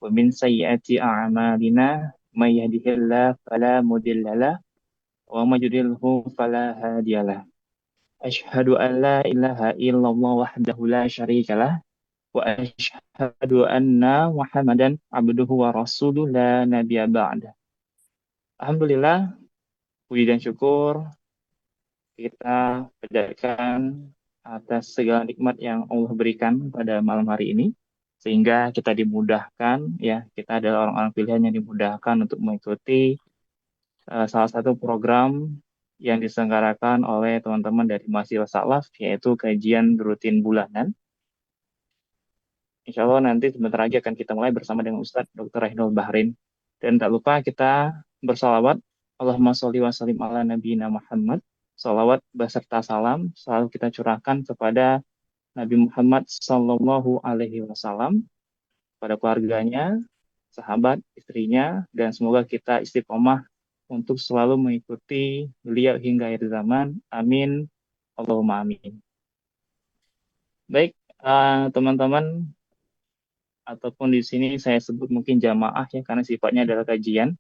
ومن سيئات أعمالنا من يهده الله فلا مضل له ومن يضلله فلا هادي له أشهد أن لا إله إلا الله وحده لا شريك له وأشهد أن محمدا عبده ورسوله لا نبي بعده. Alhamdulillah, puji dan syukur kita panjatkan atas segala nikmat yang Allah berikan pada malam hari ini, sehingga kita dimudahkan, ya, kita adalah orang-orang pilihan yang dimudahkan untuk mengikuti salah satu program yang diselenggarakan oleh teman-teman dari Mahasiswa Salaf, yaitu kajian rutin bulanan. Insya Allah nanti sebentar lagi akan kita mulai bersama dengan Ustadz Dr. Rahinul Bahrin. Dan tak lupa kita bersalawat, Allahumma sholli wa sallim ala nabiyina Muhammad. Salawat beserta salam selalu kita curahkan kepada Nabi Muhammad Sallallahu Alaihi Wasallam, pada keluarganya, sahabat, istrinya, dan semoga kita istiqomah untuk selalu mengikuti beliau hingga akhir zaman. Amin. Allahumma amin. Baik, teman-teman, ataupun di sini saya sebut mungkin jamaah ya, karena sifatnya adalah kajian.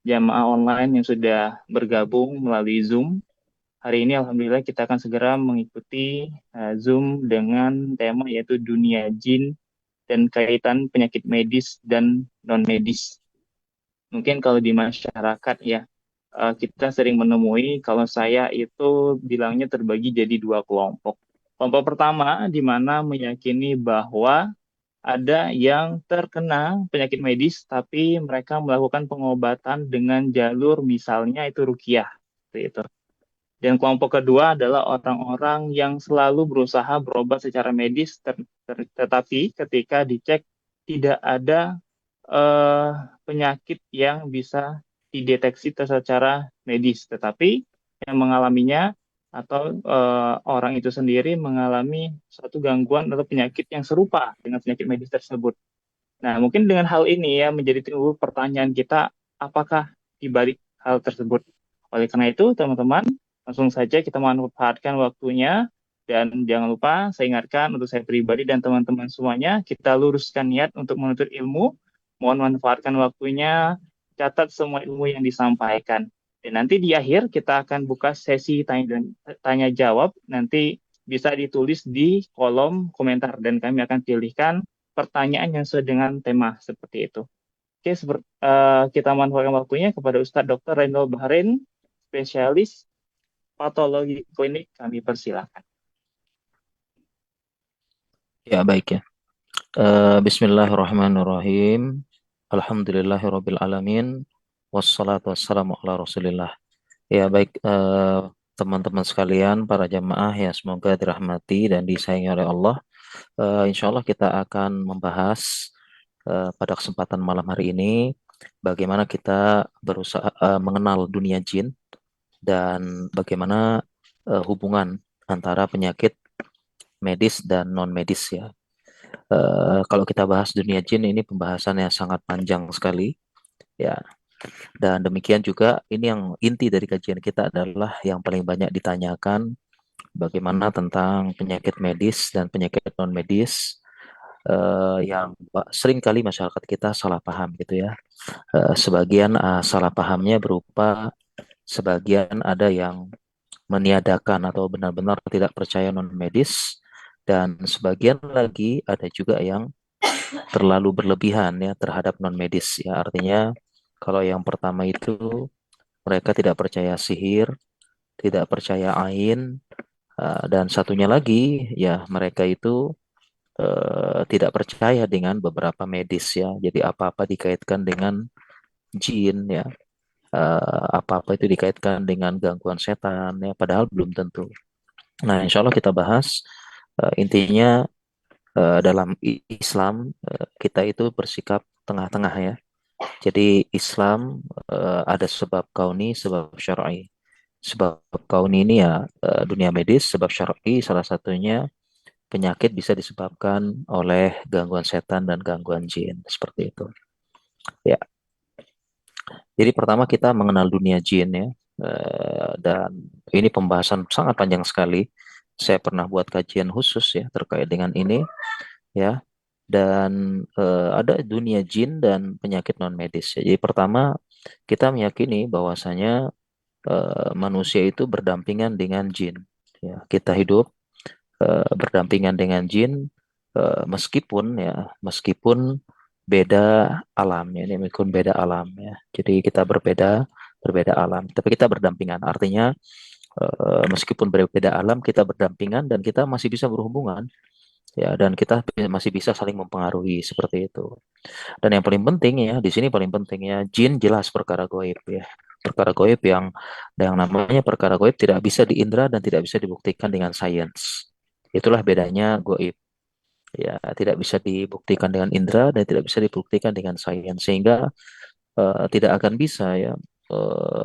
Jamaah online yang sudah bergabung melalui Zoom. Hari ini Alhamdulillah kita akan segera mengikuti Zoom dengan tema yaitu dunia jin dan kaitan penyakit medis dan non-medis. Mungkin kalau di masyarakat ya, kita sering menemui kalau saya itu bilangnya terbagi jadi dua kelompok. Kelompok pertama di mana meyakini bahwa ada yang terkena penyakit medis, tapi mereka melakukan pengobatan dengan jalur misalnya itu ruqyah. Seperti itu. Dan kelompok kedua adalah orang-orang yang selalu berusaha berobat secara medis, tetapi ketika dicek tidak ada penyakit yang bisa dideteksi secara medis, tetapi yang mengalaminya atau orang itu sendiri mengalami suatu gangguan atau penyakit yang serupa dengan penyakit medis tersebut. Nah, mungkin dengan hal ini ya menjadi timbul pertanyaan kita, apakah di balik hal tersebut? Oleh karena itu, teman-teman, langsung saja kita manfaatkan waktunya, dan jangan lupa saya ingatkan untuk saya pribadi dan teman-teman semuanya, kita luruskan niat untuk menuntut ilmu. Mohon manfaatkan waktunya, catat semua ilmu yang disampaikan. Dan nanti di akhir kita akan buka sesi tanya jawab, nanti bisa ditulis di kolom komentar dan kami akan pilihkan pertanyaan yang sesuai dengan tema seperti itu. Oke, kita manfaatkan waktunya kepada Ustadz Dr. Rahinul Bahrin, spesialis patologi klinik, kami persilakan. Ya, baik ya. Bismillahirrahmanirrahim. Alhamdulillahirabbil alamin. Wassalatu wassalamu ala Rasulillah. Ya, baik teman-teman sekalian, para jamaah ya, semoga dirahmati dan disayangi oleh Allah. Insya Allah kita akan membahas pada kesempatan malam hari ini bagaimana kita berusaha mengenal dunia jin dan bagaimana hubungan antara penyakit medis dan non medis ya. Kalau kita bahas dunia jin ini pembahasan yang sangat panjang sekali ya, dan demikian juga ini yang inti dari kajian kita adalah yang paling banyak ditanyakan bagaimana tentang penyakit medis dan penyakit non medis yang sering kali masyarakat kita salah paham gitu ya. Sebagian salah pahamnya berupa sebagian ada yang meniadakan atau benar-benar tidak percaya non medis, dan sebagian lagi ada juga yang terlalu berlebihan ya terhadap non medis ya. Artinya kalau yang pertama itu mereka tidak percaya sihir, tidak percaya ain, dan satunya lagi ya mereka itu tidak percaya dengan beberapa medis ya. Jadi apa-apa dikaitkan dengan jin ya, apa-apa itu dikaitkan dengan gangguan setan ya, padahal belum tentu. Nah, insya Allah kita bahas intinya dalam Islam kita itu bersikap tengah-tengah ya. Jadi Islam ada sebab kauni, sebab syar'i. Sebab kauni ini ya dunia medis, sebab syar'i salah satunya penyakit bisa disebabkan oleh gangguan setan dan gangguan jin seperti itu. Ya. Jadi pertama kita mengenal dunia jin ya. Dan ini pembahasan sangat panjang sekali. Saya pernah buat kajian khusus ya terkait dengan ini ya. dan ada dunia jin dan penyakit non medis. Jadi pertama kita meyakini bahwasanya manusia itu berdampingan dengan jin. Ya, kita hidup berdampingan dengan jin meskipun beda alam ya, ini meskipun beda alam ya. Jadi kita berbeda berbeda alam, tapi kita berdampingan. Artinya meskipun berbeda alam kita berdampingan dan kita masih bisa berhubungan ya, dan kita masih bisa saling mempengaruhi seperti itu. Dan yang paling penting ya, di sini paling penting ya, jin jelas perkara goib ya. Perkara goib yang namanya perkara goib tidak bisa diindra dan tidak bisa dibuktikan dengan sains. Itulah bedanya goib. Ya, tidak bisa dibuktikan dengan indra dan tidak bisa dibuktikan dengan sains. Sehingga tidak akan bisa ya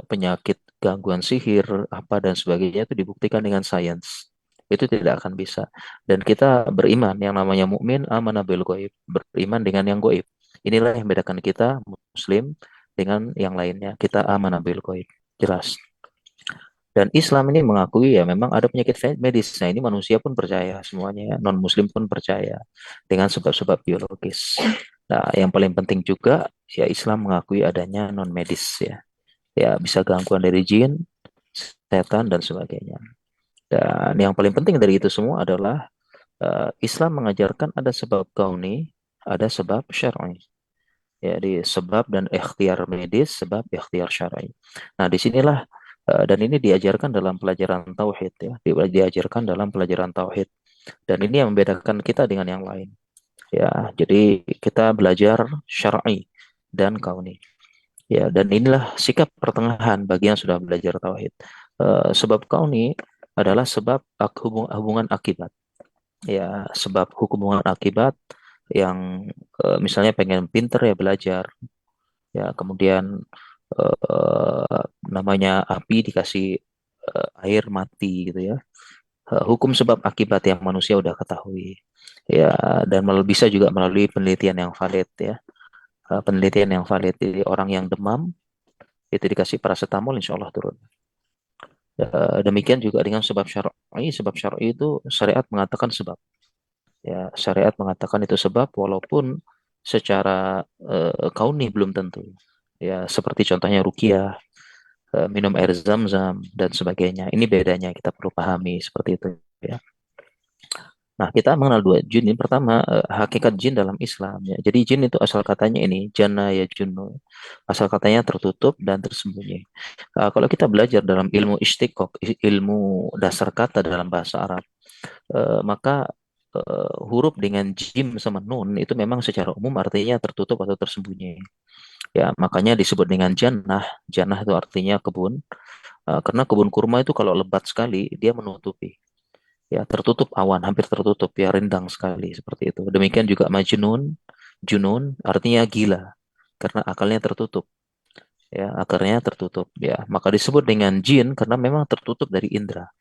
penyakit gangguan sihir apa dan sebagainya itu dibuktikan dengan sains. Itu tidak akan bisa. Dan kita beriman yang namanya mukmin amanah bil goib, beriman dengan yang goib. Inilah yang membedakan kita muslim dengan yang lainnya. Kita amanah bil goib. Jelas. Dan Islam ini mengakui ya memang ada penyakit medis. Nah ini manusia pun percaya semuanya ya. Non-muslim pun percaya dengan sebab-sebab biologis. Nah yang paling penting juga ya Islam mengakui adanya non-medis ya. Ya bisa gangguan dari jin, setan dan sebagainya. Dan yang paling penting dari itu semua adalah Islam mengajarkan ada sebab kauni, ada sebab syar'i. Ya, di sebab dan ikhtiar medis, sebab ikhtiar syar'i. Nah, disinilah dan ini diajarkan dalam pelajaran tauhid ya, diajarkan dalam pelajaran tauhid. Dan ini yang membedakan kita dengan yang lain. Ya, jadi kita belajar syar'i dan kauni. Ya, dan inilah sikap pertengahan bagi yang sudah belajar tauhid. Sebab kauni adalah sebab hubungan akibat. Ya, sebab hubungan akibat yang misalnya pengen pinter ya belajar. Ya, kemudian namanya api dikasih air mati gitu ya. Hukum sebab akibat yang manusia udah ketahui. Ya, dan bisa juga melalui penelitian yang valid ya. Penelitian yang valid. Jadi orang yang demam itu dikasih paracetamol insya Allah turun. Demikian juga dengan sebab syar'i. Sebab syar'i itu syariat mengatakan sebab. Ya, syariat mengatakan itu sebab walaupun secara kauni belum tentu. Ya, seperti contohnya ruqyah, minum air zam-zam dan sebagainya. Ini bedanya kita perlu pahami seperti itu ya. Nah, kita mengenal dua jin. Ini pertama, hakikat jin dalam Islam ya. Jadi jin itu asal katanya ini jana ya junno. Asal katanya tertutup dan tersembunyi. Kalau kita belajar dalam ilmu istiqoq, ilmu dasar kata dalam bahasa Arab, maka huruf dengan jim sama nun itu memang secara umum artinya tertutup atau tersembunyi. Ya, makanya disebut dengan jannah. Jannah itu artinya kebun. Karena kebun kurma itu kalau lebat sekali dia menutupi. Ya, tertutup awan, hampir tertutup, ya rindang sekali seperti itu. Demikian juga majnun, junun artinya gila karena akalnya tertutup. Ya, akarnya tertutup. Ya, maka disebut dengan jin karena memang tertutup dari indera.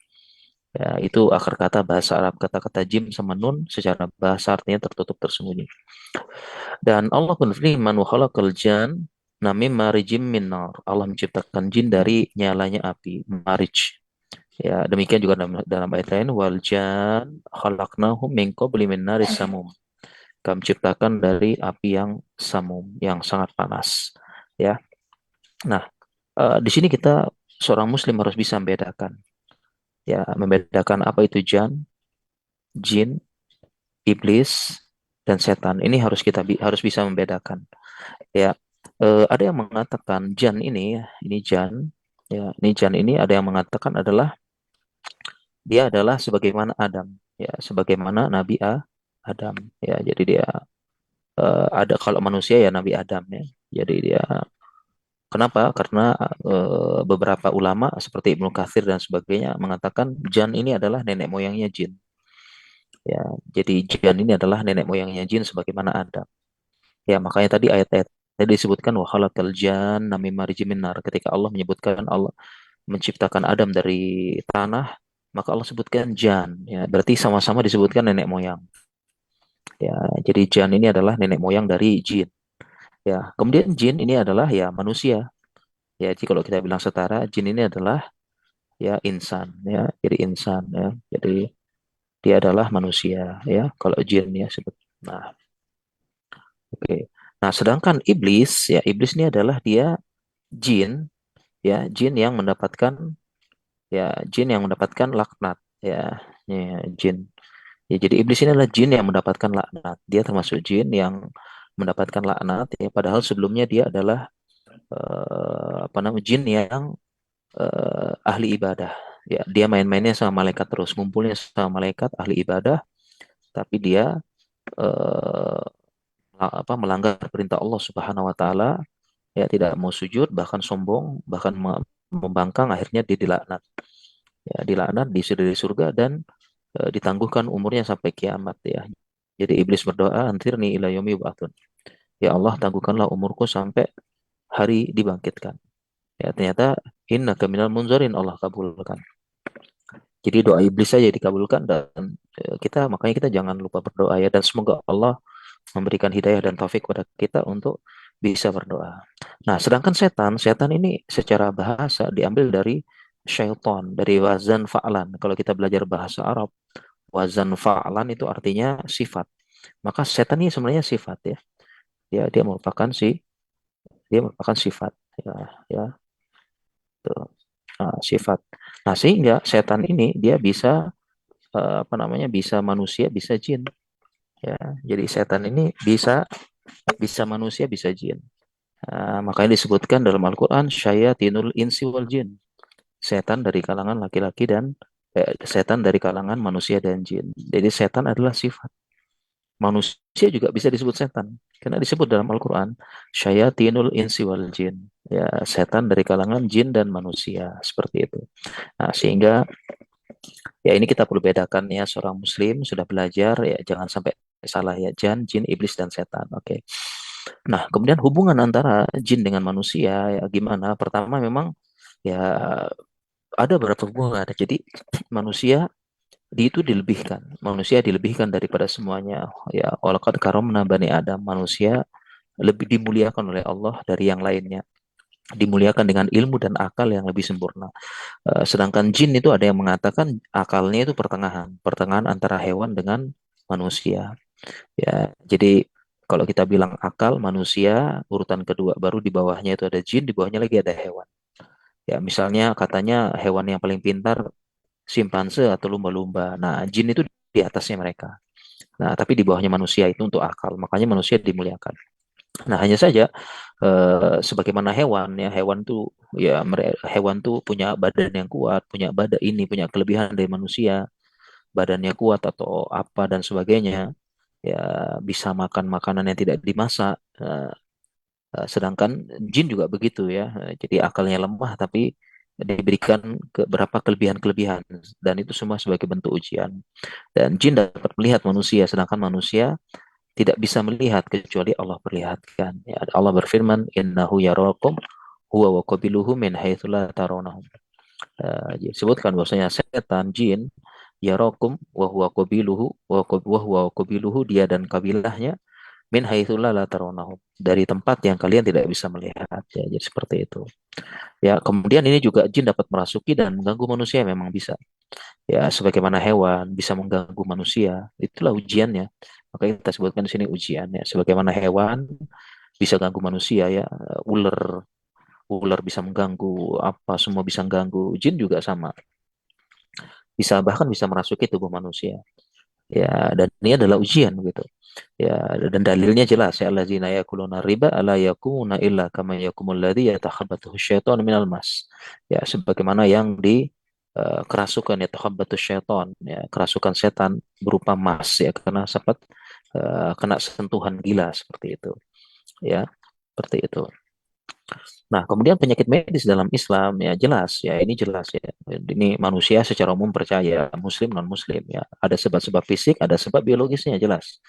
Ya, itu akar kata bahasa Arab kata-kata jim sama nun secara bahasa artinya tertutup tersembunyi. Dan Allah berfirman wa khalaqal jan namim marijim min nar. Allah menciptakan jin dari nyalanya api, marij. Ya, demikian juga dalam ayat lain wal jan khalaqnahu min qabli min naris samum. Kami ciptakan dari api yang samum, yang sangat panas. Ya. Nah, di sini kita seorang muslim harus bisa membedakan ya, membedakan apa itu jan, jin, iblis dan setan. Ini harus kita harus bisa membedakan. Ya, ada yang mengatakan jan ini, ya, ini jan, ya, ini jan ini ada yang mengatakan adalah dia adalah sebagaimana Adam, ya, sebagaimana Nabi Adam, ya. Jadi dia ada kalau manusia ya Nabi Adam, ya. Jadi dia kenapa? Karena beberapa ulama seperti Ibnu Katsir dan sebagainya mengatakan jan ini adalah nenek moyangnya jin, ya. Jadi jan ini adalah nenek moyangnya jin sebagaimana Adam. Ya, makanya tadi ayat-ayat tadi disebutkan wa khalaqal janna mim marijim min nar. Ketika Allah menyebutkan Allah menciptakan Adam dari tanah, maka Allah sebutkan jan. Ya, berarti sama-sama disebutkan nenek moyang. Ya, jadi jan ini adalah nenek moyang dari jin. Ya, kemudian jin ini adalah ya manusia. Ya, jadi kalau kita bilang setara, jin ini adalah ya insan. Ya, jadi insan. Ya, jadi dia adalah manusia. Ya, kalau jin ya sebut. Nah, Oke. Nah, sedangkan iblis, ya iblis ini adalah dia jin, ya jin yang mendapatkan, jin yang mendapatkan laknat, ya jin. Ya, jadi iblis ini adalah jin yang mendapatkan laknat. Dia termasuk jin yang mendapatkan laknat, ya. Padahal sebelumnya dia adalah apa namanya jin yang ahli ibadah. Ya, dia main-mainnya sama malaikat terus, ngumpulnya sama malaikat ahli ibadah, tapi dia eh, melanggar perintah Allah Subhanahu Wa Taala, ya tidak mau sujud, bahkan sombong, bahkan membangkang, akhirnya dia dilaknat. Ya, dilaknat di surga dan ditangguhkan umurnya sampai kiamat, ya. Jadi iblis berdoa, antirni ila yaumi yub'atsun. Ya Allah, tangguhkanlah umurku sampai hari dibangkitkan. Ya, ternyata inna minal munzarin, Allah kabulkan. Jadi doa iblis saja dikabulkan, dan makanya kita jangan lupa berdoa, ya, dan semoga Allah memberikan hidayah dan taufik kepada kita untuk bisa berdoa. Nah, sedangkan setan, setan ini secara bahasa diambil dari syaiton, dari wazan fa'lan. Kalau kita belajar bahasa Arab, wazan fa'lan itu artinya sifat. Maka setan ini sebenarnya sifat, ya. Dia merupakan dia merupakan sifat, ya, ya, tuh. Nah, sifat. Nah, sehingga setan ini dia bisa apa namanya? Bisa manusia, bisa jin, ya. Jadi setan ini bisa bisa manusia, bisa jin. Makanya disebutkan dalam Al-Quran syayatinul insi wal jin, setan dari kalangan laki-laki dan setan dari kalangan manusia dan jin. Jadi setan adalah sifat. Manusia juga bisa disebut setan karena disebut dalam Al-Quran syayatinul insi wal jin, ya setan dari kalangan jin dan manusia, seperti itu. Nah, sehingga ya ini kita perlu bedakan, ya, seorang muslim sudah belajar, ya jangan sampai salah, ya, jin, iblis dan setan. Oke. Nah, kemudian hubungan antara jin dengan manusia, ya gimana? Pertama memang, ya, ada beberapa hubungan. Jadi manusia itu dilebihkan. Manusia dilebihkan daripada semuanya. Ya, walaqad karomna bani Adam. Manusia lebih dimuliakan oleh Allah dari yang lainnya. Dimuliakan dengan ilmu dan akal yang lebih sempurna. Sedangkan jin itu ada yang mengatakan akalnya itu pertengahan, pertengahan antara hewan dengan manusia. Ya, jadi kalau kita bilang akal manusia urutan kedua, baru di bawahnya itu ada jin, di bawahnya lagi ada hewan. Ya, misalnya katanya hewan yang paling pintar simpanse atau lumba-lumba. Nah, jin itu di atasnya mereka. Nah, tapi di bawahnya manusia itu untuk akal. Makanya manusia dimuliakan. Nah, hanya saja sebagaimana hewan, ya, hewan tuh punya badan yang kuat, punya badan ini, punya kelebihan dari manusia, badannya kuat atau apa dan sebagainya, ya bisa makan makanan yang tidak dimasak. Sedangkan jin juga begitu, ya. Jadi akalnya lemah tapi diberikan beberapa kelebihan-kelebihan, dan itu semua sebagai bentuk ujian. Dan jin dapat melihat manusia, sedangkan manusia tidak bisa melihat kecuali Allah perlihatkan. Ya, Allah berfirman, "Innahu yarakum huwa wa qabiluhu min haitsu la tarawnahum." Disebutkan bahwasanya setan, jin, yarakum wa huwa qabiluhu wa huwa qabiluhu, dia dan kabilahnya, min haitsu la tarawnahum, dari tempat yang kalian tidak bisa melihat, ya. Jadi seperti itu. Ya, kemudian ini juga jin dapat merasuki dan mengganggu manusia, memang bisa. Ya, sebagaimana hewan bisa mengganggu manusia, itulah ujiannya. Maka kita sebutkan di sini ujiannya. Sebagaimana hewan bisa ganggu manusia, ya, ular ular bisa mengganggu, apa semua bisa mengganggu. Jin juga sama, bisa bahkan bisa merasuki tubuh manusia. Ya, dan ini adalah ujian gitu. Ya, dan dalilnya jelas, ya, alladzina yakuluna riba ala yakumuna illa kama yakumul ladzi yatakhabbathu syaitanu minal mas. Ya, sebagaimana yang di kerasukan, ya, takhabbathu syaitan, ya, kerasukan setan berupa mas, ya, karena sempat kena sentuhan gila, seperti itu. Ya, seperti itu. Nah, kemudian penyakit medis dalam Islam, ya jelas, ya ini jelas, ya. Ini manusia secara umum percaya, muslim non muslim, ya. Ada sebab-sebab fisik, ada sebab biologisnya, jelas.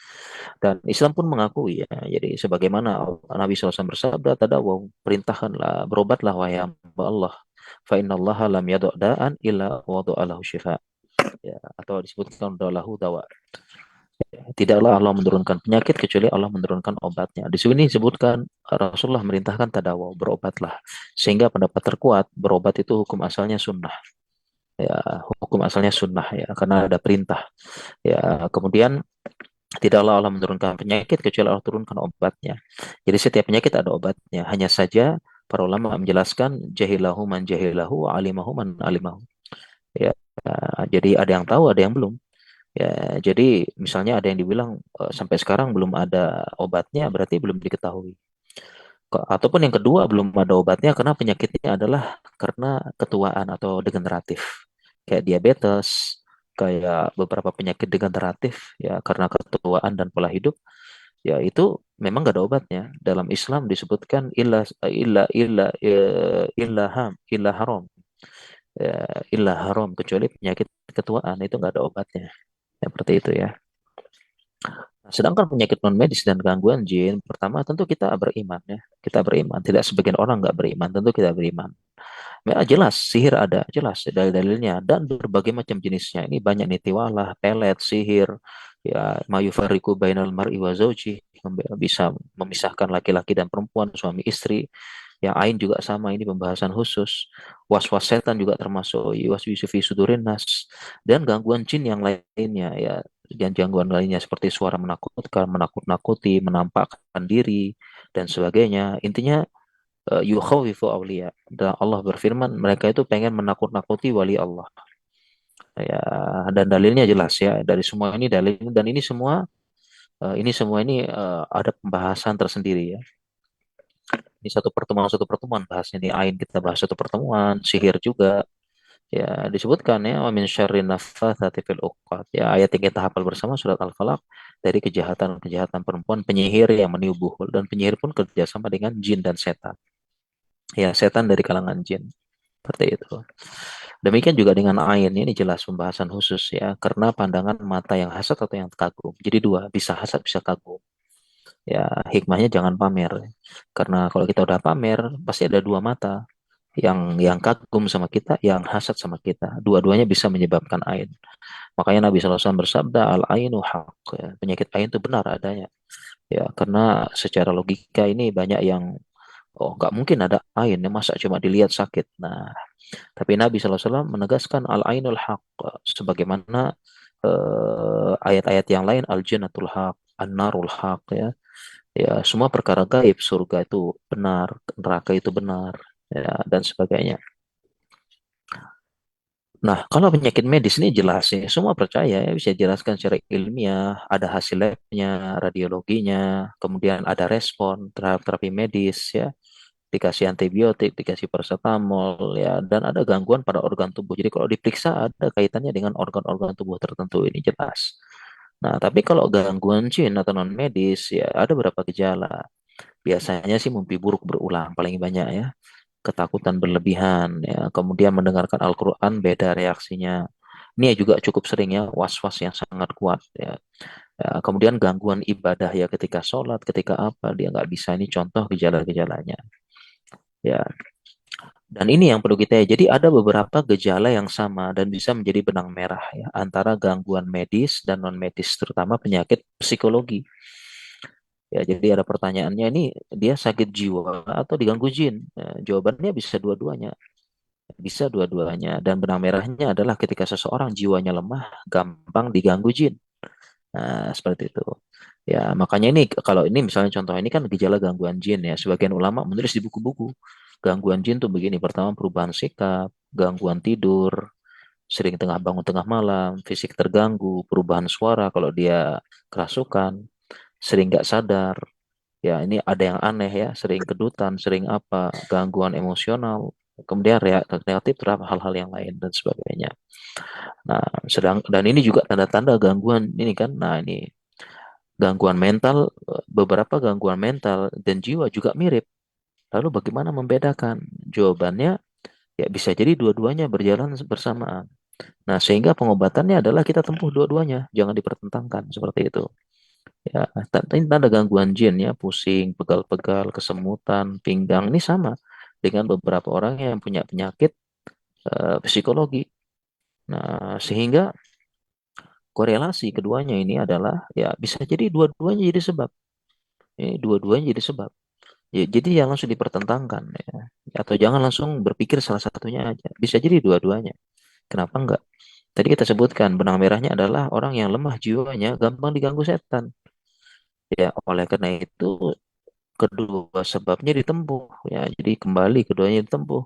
Dan Islam pun mengakui, ya. Jadi sebagaimana Nabi SAW bersabda, tadawaw, perintahkanlah, berobatlah wahai hamba Allah. Fa innallaha lam yadu' da'an illa wadu'alahu syifa. Ya, atau disebutkan lahu dawa. Tidaklah Allah menurunkan penyakit kecuali Allah menurunkan obatnya. Di sini disebutkan Rasulullah merintahkan tadawaw, berobatlah. Sehingga pendapat terkuat, berobat itu hukum asalnya sunnah. Ya, hukum asalnya sunnah, ya, karena ada perintah. Ya, kemudian Tidaklah Allah menurunkan penyakit kecuali Allah turunkan obatnya. Jadi setiap penyakit ada obatnya. Hanya saja para ulama menjelaskan jahilahu man jahilahu wa alimahu man alimahu. Ya, jadi ada yang tahu, ada yang belum. Ya, jadi misalnya ada yang dibilang sampai sekarang belum ada obatnya, berarti belum diketahui. Ataupun yang kedua belum ada obatnya karena penyakitnya adalah karena ketuaan atau degeneratif. Kayak diabetes, kayak beberapa penyakit degeneratif ya karena ketuaan dan pola hidup, ya itu memang gak ada obatnya. Dalam Islam disebutkan illa haram. Ya, illa haram kecuali penyakit ketuaan itu nggak ada obatnya. Ya, seperti itu ya. Sedangkan penyakit non medis dan gangguan jin, pertama tentu kita beriman ya. Kita beriman. Tidak sebagian orang nggak beriman, tentu kita beriman. Ya, jelas sihir ada, jelas dalil-dalilnya dan berbagai macam jenisnya. Ini banyak nih tiwalah, pelet, sihir, ya mayufariku bainal mar'i wa zauji, bisa memisahkan laki-laki dan perempuan, suami istri. Yang Ain juga sama, ini pembahasan khusus. Was-was setan juga termasuk waswisi fi sudurin nas dan gangguan jin yang lainnya ya. Dan gangguan lainnya seperti suara menakutkan, menakut-nakuti, menampakkan diri dan sebagainya. Intinya yukhawifu awliya. Dan Allah berfirman, mereka itu pengen menakut-nakuti wali Allah. Ya, dan dalilnya jelas ya. Dari semua ini dalil dan ini semua ada pembahasan tersendiri ya. Ini satu pertemuan bahasnya ini Ain kita bahas satu pertemuan, sihir juga. Ya, disebutkan ya wa min syarrin naffatsati fil uqad. Ya, ayat yang kita hafal bersama surat Al-Falaq dari kejahatan-kejahatan perempuan penyihir yang meniup buhul dan penyihir pun kerjasama dengan jin dan setan. Ya, setan dari kalangan jin. Seperti itu. Demikian juga dengan ain ini jelas pembahasan khusus ya karena pandangan mata yang hasad atau yang kagum. Jadi dua, bisa hasad bisa kagum. Ya, hikmahnya jangan pamer. Karena kalau kita udah pamer pasti ada dua mata yang kagum sama kita, yang hasad sama kita. Dua-duanya bisa menyebabkan ain. Makanya Nabi SAW bersabda al ainu haq. Ya, penyakit ain itu benar adanya. Ya, karena secara logika ini banyak yang oh nggak mungkin ada ain ya masa cuma dilihat sakit. Nah, tapi Nabi SAW menegaskan al-ainul haq sebagaimana ayat-ayat yang lain al-jannatul haq, an-narul haq ya. Ya, semua perkara gaib, surga itu benar, neraka itu benar ya dan sebagainya. Nah, kalau penyakit medis ini jelas ya, semua percaya ya bisa dijelaskan secara ilmiah, ada hasil labnya, radiologinya, kemudian ada respon terhadap terapi medis ya, dikasih antibiotik, dikasih paracetamol ya, dan ada gangguan pada organ tubuh. Jadi kalau diperiksa ada kaitannya dengan organ-organ tubuh tertentu ini jelas. Nah, tapi kalau gangguan jin atau non medis ya ada beberapa gejala. Biasanya sih mimpi buruk berulang paling banyak ya, ketakutan berlebihan ya, kemudian mendengarkan Al-Qur'an beda reaksinya. Ini juga cukup sering ya, was-was yang sangat kuat ya. Ya, kemudian gangguan ibadah ya ketika sholat, ketika apa dia nggak bisa. Ini contoh gejala-gejalanya. Ya, dan ini yang perlu kita ya. Jadi ada beberapa gejala yang sama dan bisa menjadi benang merah ya antara gangguan medis dan non medis, terutama penyakit psikologi. Ya, jadi ada pertanyaannya ini dia sakit jiwa atau diganggu jin? Jawabannya bisa dua-duanya. Bisa dua-duanya. Dan benang merahnya adalah ketika seseorang jiwanya lemah, gampang diganggu jin. Nah, seperti itu. Ya, makanya ini kalau ini misalnya contoh ini kan gejala gangguan jin ya. Sebagian ulama menulis di buku-buku. Gangguan jin tuh begini. Pertama perubahan sikap, gangguan tidur, sering tengah bangun tengah malam, fisik terganggu, perubahan suara kalau dia kerasukan, sering nggak sadar. Ya, ini ada yang aneh ya, sering kedutan, sering apa, gangguan emosional, kemudian reaktif terhadap hal-hal yang lain dan sebagainya. Nah, dan ini juga tanda-tanda gangguan ini kan. Nah, ini gangguan mental, beberapa gangguan mental dan jiwa juga mirip. Lalu bagaimana membedakan? Jawabannya ya bisa jadi dua-duanya berjalan bersamaan. Nah, sehingga pengobatannya adalah kita tempuh dua-duanya, jangan dipertentangkan seperti itu. Ya, ini tanda gangguan jin ya, pusing, pegal-pegal, kesemutan, pinggang ini sama dengan beberapa orang yang punya penyakit psikologi. Nah, sehingga korelasi keduanya ini adalah ya bisa jadi dua-duanya jadi sebab. Dua-duanya jadi sebab. Ya, jadi jangan langsung dipertentangkan ya. Atau jangan langsung berpikir salah satunya aja. Bisa jadi dua-duanya. Kenapa enggak? Tadi kita sebutkan benang merahnya adalah orang yang lemah jiwanya, gampang diganggu setan. Ya, oleh karena itu kedua sebabnya ditempuh ya. Jadi kembali keduanya ditempuh.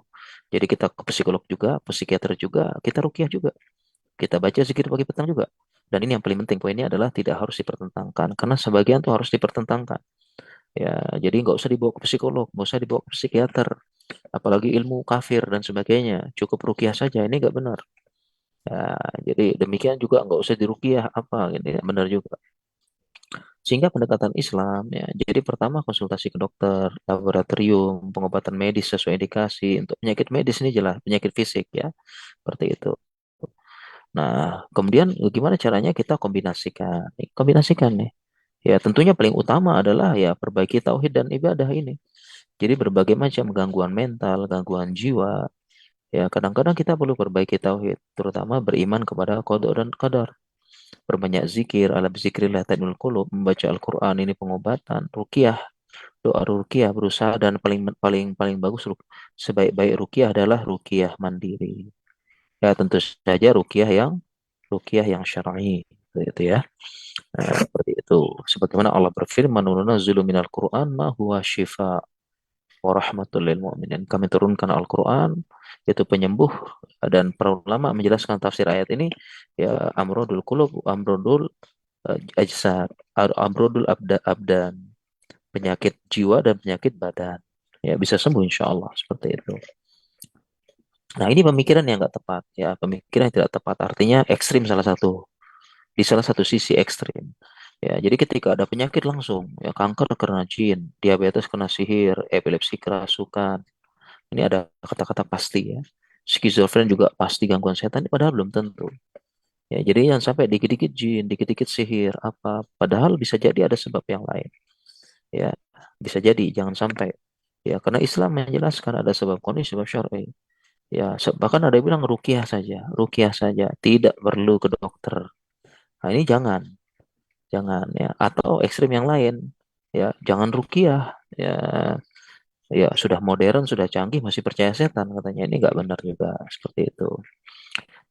Jadi kita ke psikolog juga, psikiater juga, kita rukyah juga. Kita baca zikir pagi petang juga. Dan ini yang paling penting poinnya adalah tidak harus dipertentangkan karena sebagian tuh harus dipertentangkan. Ya, jadi nggak usah dibawa ke psikolog, nggak usah dibawa ke psikiater, apalagi ilmu kafir dan sebagainya. Cukup rukyah saja, ini nggak benar. Ya, jadi demikian juga nggak usah dirukyah apa, ini nggak benar juga. Sehingga pendekatan Islam ya, jadi pertama konsultasi ke dokter, laboratorium, pengobatan medis sesuai indikasi. Untuk penyakit medis ini jelas penyakit fisik ya, seperti itu. Nah, kemudian gimana caranya kita kombinasikan? Kombinasikan nih. Ya, tentunya paling utama adalah ya perbaiki tauhid dan ibadah ini. Jadi berbagai macam gangguan mental, gangguan jiwa, ya kadang-kadang kita perlu perbaiki tauhid, terutama beriman kepada qada dan qadar. Berbanyak zikir, ala zikrillah tanul qulub, membaca Al-Qur'an ini pengobatan, ruqyah, doa ruqyah berusaha dan paling paling paling bagus sebaik-baik ruqyah adalah ruqyah mandiri. Ya tentu saja ruqyah yang syar'i itu ya. Nah, seperti itu. Sebagaimana Allah berfirman, "Nunazzilu minal Qur'an ma huwa syifa wa rahmatul lil mu'minin." Kami turunkan Al-Qur'an itu penyembuh, dan para ulama menjelaskan tafsir ayat ini ya amrodul qulub, amrodul ajsad, amrodul abdan, penyakit jiwa dan penyakit badan. Ya bisa sembuh insya Allah seperti itu. Nah ini pemikiran yang nggak tepat ya, pemikiran yang tidak tepat artinya ekstrim salah satu, di salah satu sisi ekstrim. Ya, jadi ketika ada penyakit langsung, ya kanker karena jin, diabetes kena sihir, epilepsi kerasukan. Ini ada kata-kata pasti ya. Skizofren juga pasti gangguan setan, padahal belum tentu. Ya, jadi yang sampai dikit-dikit jin, dikit-dikit sihir, apa, padahal bisa jadi ada sebab yang lain. Ya, bisa jadi, jangan sampai. Ya, karena Islam menjelaskan ada sebab kondisi, sebab syar'i. Ya, bahkan ada yang bilang rukiah saja, tidak perlu ke dokter. Nah, ini jangan ya. Atau ekstrim yang lain, ya, jangan rukiah. Ya, ya sudah modern, sudah canggih, masih percaya setan katanya. Ini nggak benar juga seperti itu.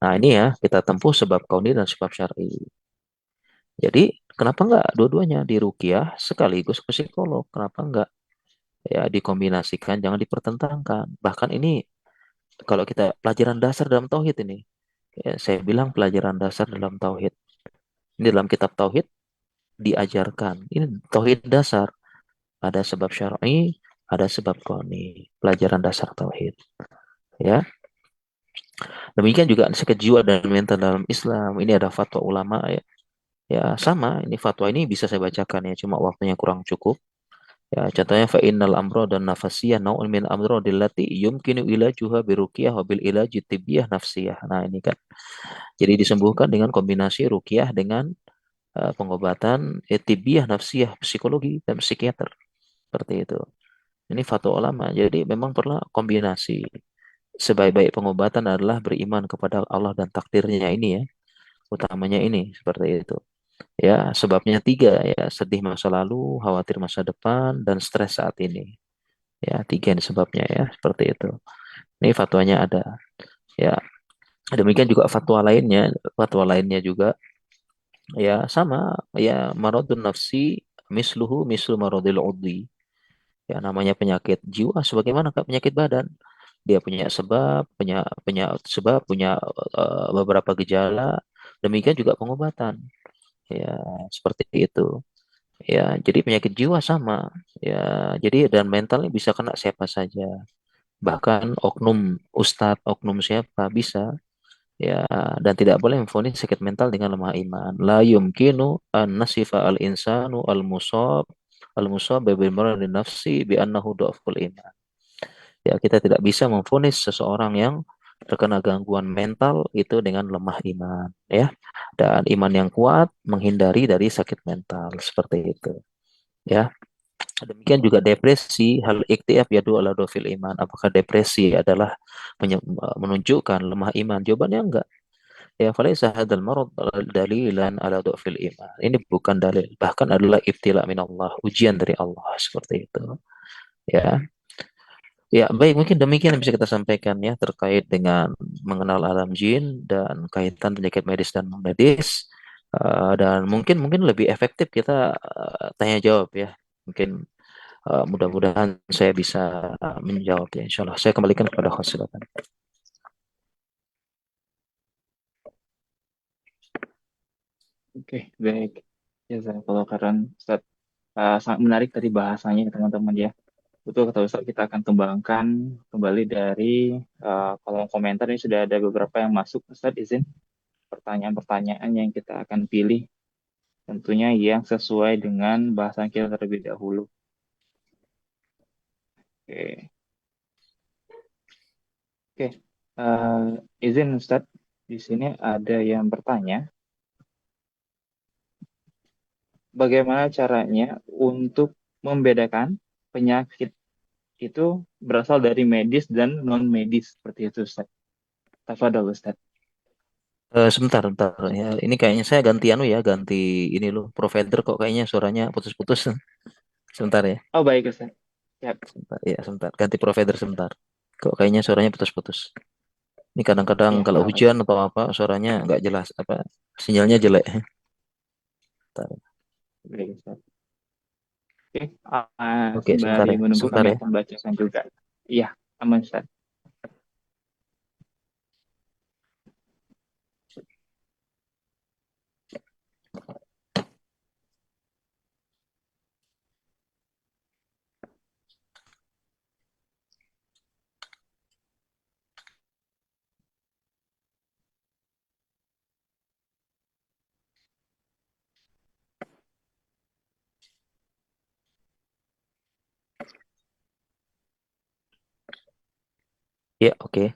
Nah, ini ya kita tempuh sebab kauni dan sebab syar'i. Jadi, kenapa nggak dua-duanya dirukiah sekaligus ke psikolog? Kenapa nggak ya dikombinasikan, jangan dipertentangkan. Bahkan ini kalau kita pelajaran dasar dalam tauhid ini, ya, saya bilang pelajaran dasar dalam tauhid. Ini dalam kitab tauhid diajarkan. Ini tauhid dasar. Ada sebab syar'i, ada sebab kauni. Pelajaran dasar tauhid. Ya, demikian juga sakit jiwa dan mental dalam Islam. Ini ada fatwa ulama ya. Ya sama, ini fatwa ini bisa saya bacakan ya, cuma waktunya kurang cukup. Ya, contohnya fa innal amro dan nafasiyah naun min amrodil lati yumkinu ilajuha biruqyah wa bil ilaji tibbiyah nafsiyah. Nah, ini kan. Jadi disembuhkan dengan kombinasi ruqyah dengan pengobatan tibbiyah nafsiyah, psikologi dan psikiater. Seperti itu. Ini fatwa ulama. Jadi memang perlu kombinasi. Sebaik-baik pengobatan adalah beriman kepada Allah dan takdirnya ini ya. Utamanya ini seperti itu. Ya, sebabnya tiga ya, sedih masa lalu, khawatir masa depan, dan stres saat ini. Ya, tiga ini sebabnya ya, seperti itu. Ini fatwanya ada. Ya, demikian juga fatwa lainnya juga ya sama ya, maradun nafsi misluhu mislu maradil udhi. Ya, namanya penyakit jiwa sebagaimana kayak penyakit badan. Dia punya sebab, punya punya sebab, punya beberapa gejala. Demikian juga pengobatan. Ya, seperti itu. Ya, jadi penyakit jiwa sama. Ya, jadi dan mentalnya bisa kena siapa saja. Bahkan oknum ustadz, oknum siapa bisa. Ya, dan tidak boleh memvonis sakit mental dengan lemah iman. La yumkinu an nasifa al insanu al musab bi maradin nafsi bi annahu dhaful iman. Ya, kita tidak bisa memvonis seseorang yang terkena gangguan mental itu dengan lemah iman, ya. Dan iman yang kuat menghindari dari sakit mental seperti itu, ya. Demikian juga depresi, hal iktiab yadu ala dofil iman. Apakah depresi adalah menunjukkan lemah iman? Jawabannya enggak. Ya, falaisa hadzal marad dalilan ala dofil iman. Ini bukan dalil, bahkan adalah ibtila min Allah, ujian dari Allah seperti itu. Ya, Ya, baik, mungkin demikian yang bisa kita sampaikan ya terkait dengan mengenal alam jin dan kaitan penyakit medis dan non medis. Dan mungkin mungkin lebih efektif kita tanya jawab ya. Mungkin mudah-mudahan saya bisa menjawab ya. Insya Allah. Saya kembalikan kepada host, silakan. Oke, baik. Jazakallah khairan Ustaz. Sangat menarik tadi bahasanya teman-teman ya. Betul kata Ustaz, kita akan kembangkan kembali dari kolom komentar ini sudah ada beberapa yang masuk. Ustaz izin pertanyaan-pertanyaan yang kita akan pilih tentunya yang sesuai dengan bahasan kita terlebih dahulu. Oke, oke. Izin Ustaz, di sini ada yang bertanya, bagaimana caranya untuk membedakan penyakit itu berasal dari medis dan non medis seperti itu Ustaz. Tafadhol Ustaz. Sebentar, sebentar ya. Ini kayaknya saya ganti anu ya, ganti ini loh provider kok kayaknya suaranya putus-putus. Sebentar ya. Oh baik Ustaz. Siap. Sebentar, ya, sebentar. Ganti provider sebentar. Kok kayaknya suaranya putus-putus. Ini kadang-kadang Ya, kalau nggak apa. hujan atau apa suaranya nggak jelas apa sinyalnya jelek. Bentar. Baik Ustaz. Oke, Oke, sebentar sembari ya. menunggu Sebentar kami ya. akan bacakan juga. Iya, aman Ustaz. Ya, oke.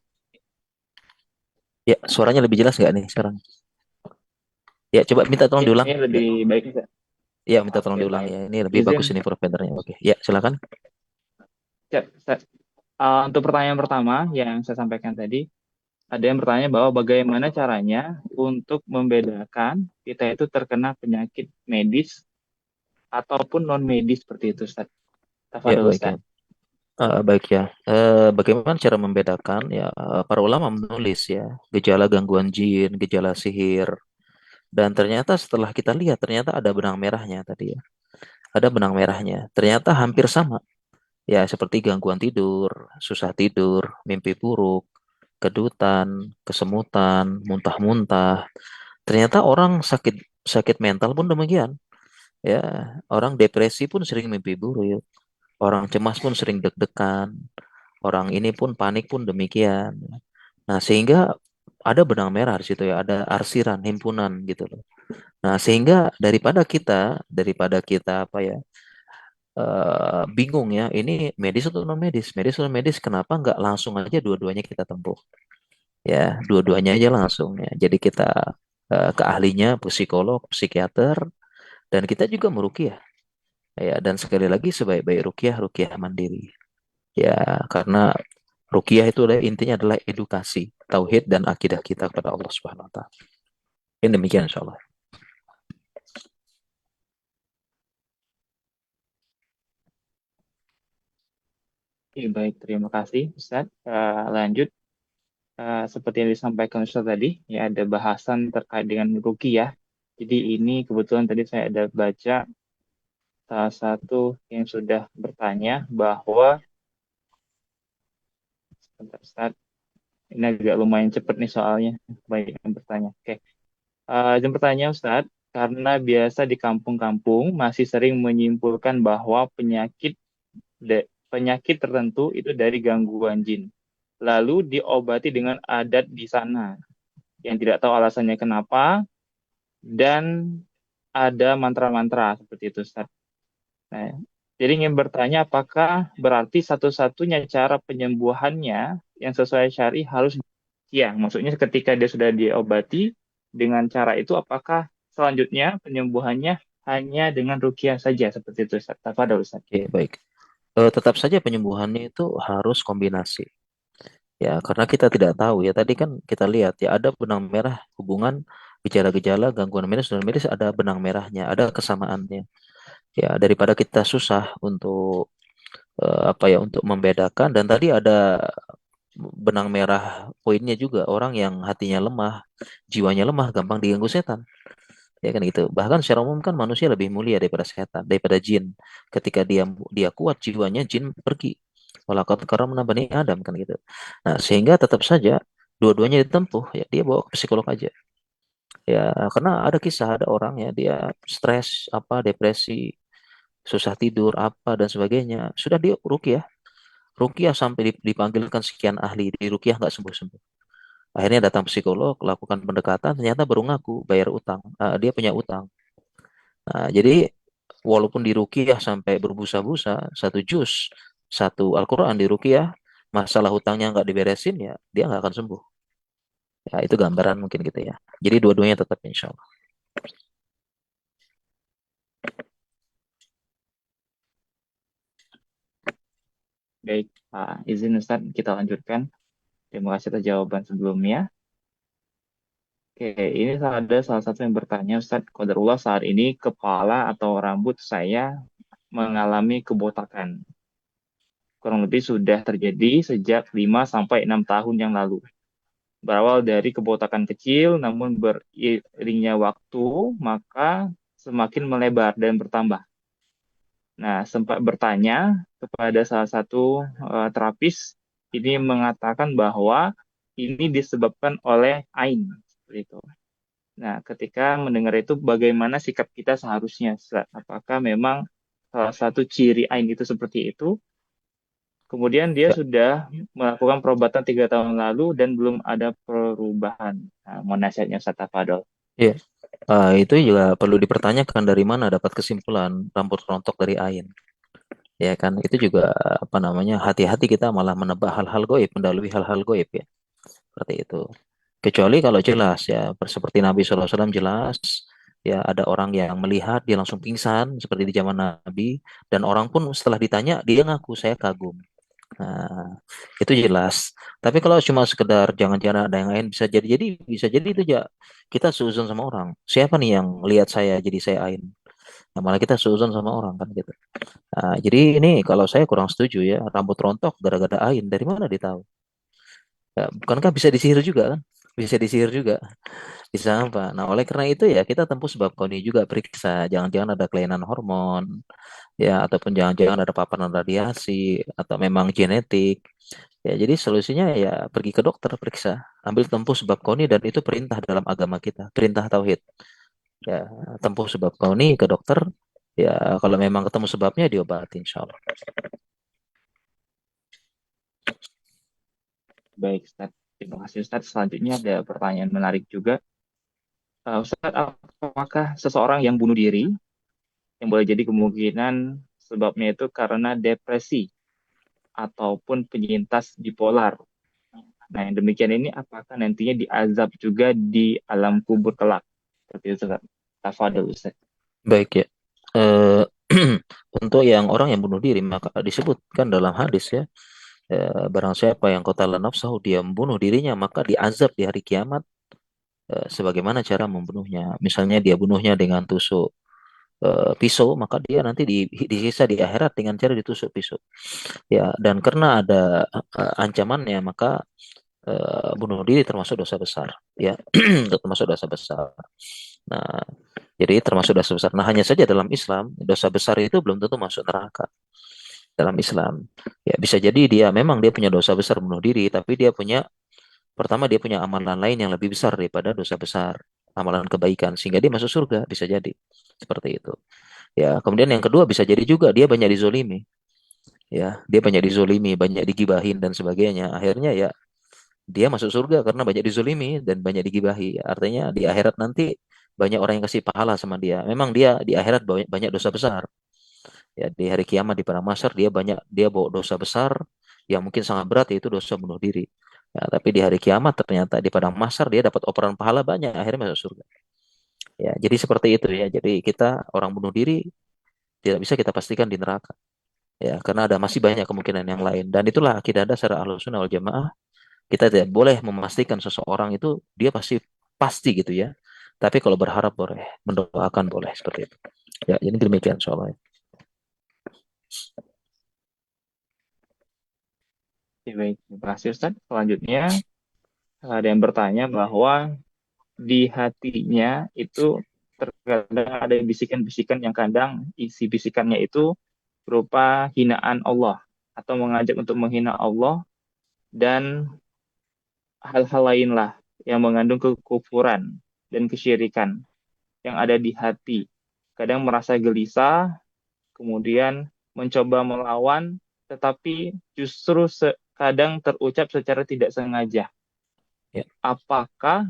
Ya, suaranya lebih jelas nggak nih sekarang? Ya, coba minta tolong Ya, diulang. ini Ya, lebih baik Ustaz. ya minta tolong Oke, diulang baik. ya. Ini lebih Izin, bagus ini providernya. Oke. Ya, silakan. siap Ustaz. Untuk pertanyaan pertama yang saya sampaikan tadi, ada yang bertanya bahwa bagaimana caranya untuk membedakan kita itu terkena penyakit medis ataupun non medis seperti itu Ustaz. Ya, Tafadhol baik ya. Ustaz. Baik ya. Bagaimana cara membedakan ya? Para ulama menulis ya gejala gangguan jin, gejala sihir, dan ternyata setelah kita lihat ternyata ada benang merahnya tadi ya. Ada benang merahnya. Ternyata hampir sama. Ya, seperti gangguan tidur, susah tidur, mimpi buruk, kedutan, kesemutan, muntah-muntah. Ternyata orang sakit sakit mental pun demikian. Ya, orang depresi pun sering mimpi buruk. Orang cemas pun sering deg-degan. Orang ini pun panik pun demikian. Nah, sehingga ada benang merah di situ ya, ada arsiran, himpunan gitu loh. Nah, sehingga daripada kita apa ya, bingung ya, ini medis atau non medis, medis atau non medis, kenapa nggak langsung aja dua-duanya kita tempuh? Ya, dua-duanya aja langsung ya. Jadi kita ke ahlinya, psikolog, psikiater, dan kita juga meruqyah. Ya, dan sekali lagi sebaik-baik ruqyah, ruqyah mandiri. Ya, karena ruqyah itu intinya adalah edukasi, tauhid dan akidah kita kepada Allah Subhanahu wa taala. Ini demikian insyaallah. Oke, baik, terima kasih Ustaz. Lanjut, seperti yang disampaikan Ustaz tadi, ya ada bahasan terkait dengan ruqyah. Jadi ini kebetulan tadi saya ada baca salah satu yang sudah bertanya bahwa, sebentar Ustaz, ini agak lumayan cepat nih soalnya, banyak yang bertanya. Oke, yang bertanya Ustaz, karena biasa di kampung-kampung masih sering menyimpulkan bahwa penyakit tertentu itu dari gangguan jin. Lalu diobati dengan adat di sana yang tidak tahu alasannya kenapa dan ada mantra-mantra seperti itu Ustaz. Nah, jadi ingin bertanya apakah berarti satu-satunya cara penyembuhannya yang sesuai syari harus ya, maksudnya ketika dia sudah diobati dengan cara itu apakah selanjutnya penyembuhannya hanya dengan ruqyah saja seperti itu Ustaz. Tafadhol Ustaz. Oke, baik. Tetap saja penyembuhannya itu harus kombinasi. Ya, karena kita tidak tahu ya. Tadi kan kita lihat ya ada benang merah hubungan gejala-gejala gangguan medis dan medis ada benang merahnya, ada kesamaannya. Ya, daripada kita susah untuk apa ya, untuk membedakan. Dan tadi ada benang merah poinnya juga, orang yang hatinya lemah, jiwanya lemah, gampang diganggu setan. Ya kan gitu. Bahkan secara umum kan manusia lebih mulia daripada setan, daripada jin. Ketika dia dia kuat jiwanya, jin pergi. Walaqad karamna bani Adam kan gitu. Nah, sehingga tetap saja dua-duanya ditempuh, ya dia bawa ke psikolog aja. Ya, karena ada kisah ada orang ya dia stres, apa, depresi, susah tidur apa dan sebagainya. Sudah dia ruqyah, ruqyah sampai dipanggilkan sekian ahli, di ruqyah nggak sembuh-sembuh. Akhirnya datang psikolog, lakukan pendekatan, ternyata baru ngaku bayar utang. Dia punya utang. Nah, jadi walaupun diruqyah sampai berbusa-busa, satu juz, satu Al-Quran diruqyah, masalah hutangnya nggak diberesin, ya dia nggak akan sembuh. Ya, itu gambaran mungkin gitu ya. Jadi dua-duanya tetap insya Allah. Baik, izin Ustaz, kita lanjutkan. Terima kasih atas jawaban sebelumnya. Oke, ini ada salah satu yang bertanya, Ustaz, qadarullah saat ini kepala atau rambut saya mengalami kebotakan. Kurang lebih sudah terjadi sejak 5 sampai 6 tahun yang lalu. Berawal dari kebotakan kecil, namun beriringnya waktu, maka semakin melebar dan bertambah. Nah, sempat bertanya kepada salah satu terapis, ini mengatakan bahwa ini disebabkan oleh ain. Seperti itu. Nah, ketika mendengar itu, bagaimana sikap kita seharusnya? Apakah memang salah satu ciri ain itu seperti itu? Kemudian dia Ya, sudah melakukan perobatan 3 tahun lalu dan belum ada perubahan. Nah, mau nasihatnya Ustaz Tafadol. ya. Itu juga perlu dipertanyakan dari mana dapat kesimpulan rambut rontok dari ain. Ya kan, itu juga apa namanya, hati-hati kita malah menebak hal-hal goib, mendalui hal-hal goib ya. Seperti itu. Kecuali kalau jelas ya, seperti Nabi SAW jelas, ya ada orang yang melihat dia langsung pingsan seperti di zaman Nabi, dan orang pun setelah ditanya dia ngaku saya kagum. Nah, itu jelas. Tapi kalau cuma sekedar jangan-jangan ada yang lain, bisa jadi itu ya kita seuzon sama orang. Siapa nih yang lihat saya jadi saya ain? Nah, malah kita seuzon sama orang kan gitu. Nah, jadi ini kalau saya kurang setuju ya, rambut rontok gara-gara ain. Dari mana dia tahu? Ya, bukankah bisa disihir juga kan? Bisa disihir juga. Bisa apa? Nah, oleh karena itu ya kita tempuh sebab koni juga, periksa. Jangan-jangan ada kelainan hormon, ya, ataupun jangan-jangan ada paparan radiasi, atau memang genetik. Ya, jadi solusinya ya pergi ke dokter, periksa. Ambil tempuh sebab koni, dan itu perintah dalam agama kita, perintah tauhid. Ya, tempuh sebab koni ke dokter. Ya, kalau memang ketemu sebabnya diobati insya Allah. Baik, Ustaz. Terima kasih, Ustaz. Selanjutnya ada pertanyaan menarik juga. Ustaz, apakah seseorang yang bunuh diri, yang boleh jadi kemungkinan sebabnya itu karena depresi ataupun penyintas bipolar. Nah, yang demikian ini apakah nantinya diazab juga di alam kubur kelak? Seperti itu, Ustaz. Tafadol, Ustaz. Baik ya. Eh, untuk yang orang yang bunuh diri, maka disebutkan dalam hadis ya, barang siapa yang qatala nafsahu, dia membunuh dirinya, maka diazab di hari kiamat sebagaimana cara membunuhnya. Misalnya dia bunuhnya dengan tusuk pisau, maka dia nanti disiksa di akhirat dengan cara ditusuk pisau. Ya, dan karena ada ancamannya, maka bunuh diri termasuk dosa besar. Ya, termasuk dosa besar. Nah, jadi termasuk dosa besar. Nah, hanya saja dalam Islam, dosa besar itu belum tentu masuk neraka dalam Islam. Ya, bisa jadi dia memang dia punya dosa besar bunuh diri, tapi dia punya, pertama dia punya amalan lain yang lebih besar daripada dosa besar, amalan kebaikan, sehingga dia masuk surga, bisa jadi seperti itu. Ya, kemudian yang kedua bisa jadi juga dia banyak dizolimi. Ya, dia banyak dizolimi, banyak digibahin dan sebagainya. Akhirnya ya dia masuk surga karena banyak dizolimi dan banyak digibahi. Artinya di akhirat nanti banyak orang yang kasih pahala sama dia. Memang dia di akhirat banyak, banyak dosa besar. Ya, di hari kiamat di padang mahsyar dia bawa dosa besar yang mungkin sangat berat, yaitu dosa bunuh diri. Ya, tapi di hari kiamat ternyata di padang mahsyar dia dapat operan pahala banyak, akhirnya masuk surga. Ya, jadi seperti itu ya. Jadi kita orang bunuh diri tidak bisa kita pastikan di neraka. Ya, karena ada masih banyak kemungkinan yang lain. Dan itulah akidah dasar Ahlus Sunnah wal Jamaah. Kita tidak boleh memastikan seseorang itu dia pasti pasti gitu ya. Tapi kalau berharap boleh, mendoakan boleh, seperti itu. Ya, jadi demikian soalnya. Oke, baik. Terima kasih Ustaz. Selanjutnya ada yang bertanya bahwa di hatinya itu terkadang ada bisikan-bisikan yang kadang isi bisikannya itu berupa hinaan Allah atau mengajak untuk menghina Allah dan hal-hal lain lah yang mengandung kekufuran dan kesyirikan yang ada di hati. Kadang merasa gelisah, kemudian mencoba melawan, tetapi justru kadang terucap secara tidak sengaja. Ya. Apakah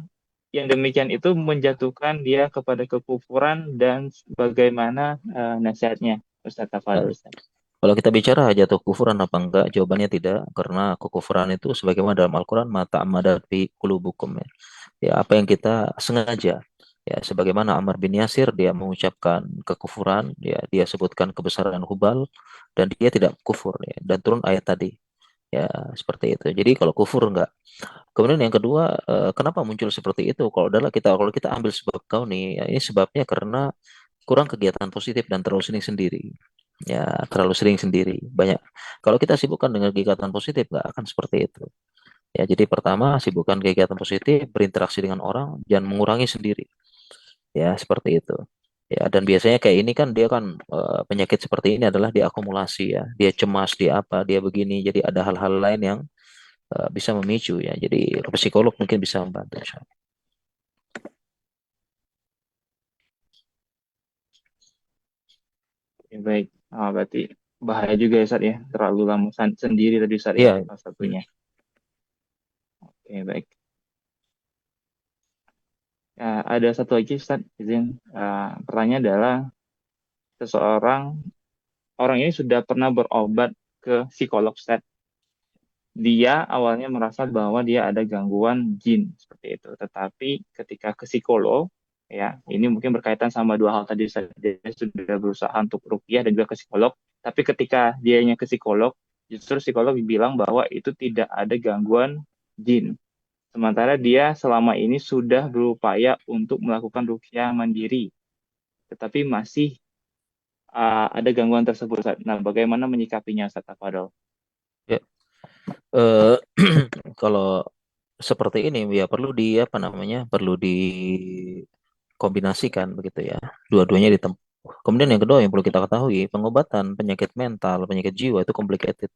yang demikian itu menjatuhkan dia kepada kekufuran dan bagaimana nasihatnya, Ustaz Nah, Tafadol Ustaz? kalau kita bicara jatuh kufuran apa enggak, jawabannya tidak, karena kekufuran itu sebagaimana dalam Al-Quran mata amadat fi qulubukum ya. Ya, apa yang kita sengaja. Ya, sebagaimana Ammar bin Yasir dia mengucapkan kekufuran, ya dia sebutkan kebesaran Hubal dan dia tidak kufur ya. Dan turun ayat tadi. Ya, seperti itu. Jadi kalau kufur enggak. Kemudian yang kedua, kenapa muncul seperti itu? Kalau kita ambil sebab kau nih, ya, ini sebabnya karena kurang kegiatan positif dan terlalu sering sendiri. Ya, terlalu sering sendiri. Banyak. Kalau kita sibukkan dengan kegiatan positif, nggak akan seperti itu. Ya, jadi pertama, sibukkan kegiatan positif, berinteraksi dengan orang, dan mengurangi sendiri. Ya, seperti itu. Ya, dan biasanya kayak ini kan dia kan penyakit seperti ini adalah diakumulasi ya. Dia cemas, dia apa, dia begini. Jadi ada hal-hal lain yang bisa memicu ya. Jadi ke psikolog mungkin bisa membantu. Insya Allah. Ya, baik. Berarti bahaya juga ya, Ustaz ya. Terlalu lama sendiri tadi Ustaz ya, Iya. salah Hmm. satunya. Oke, baik. Ada satu lagi Ustaz, izin. Pertanyaan adalah seseorang, orang ini sudah pernah berobat ke psikolog Ustaz. Dia awalnya merasa bahwa dia ada gangguan jin seperti itu. Tetapi ketika ke psikolog, ya ini mungkin berkaitan sama dua hal tadi Ustaz. Dia sudah berusaha untuk ruqyah dan juga ke psikolog. Tapi ketika dianya ke psikolog, justru psikolog bilang bahwa itu tidak ada gangguan jin. Sementara dia selama ini sudah berupaya untuk melakukan ruqyah mandiri, tetapi masih ada gangguan tersebut. Ustaz. Nah, bagaimana menyikapinya, Ustaz Tafadol? Ya. Eh, kalau seperti ini ya perlu di apa namanya? Perlu dikombinasikan begitu ya. Dua-duanya ditempuh. Kemudian yang kedua yang perlu kita ketahui, pengobatan penyakit mental, penyakit jiwa itu complicated.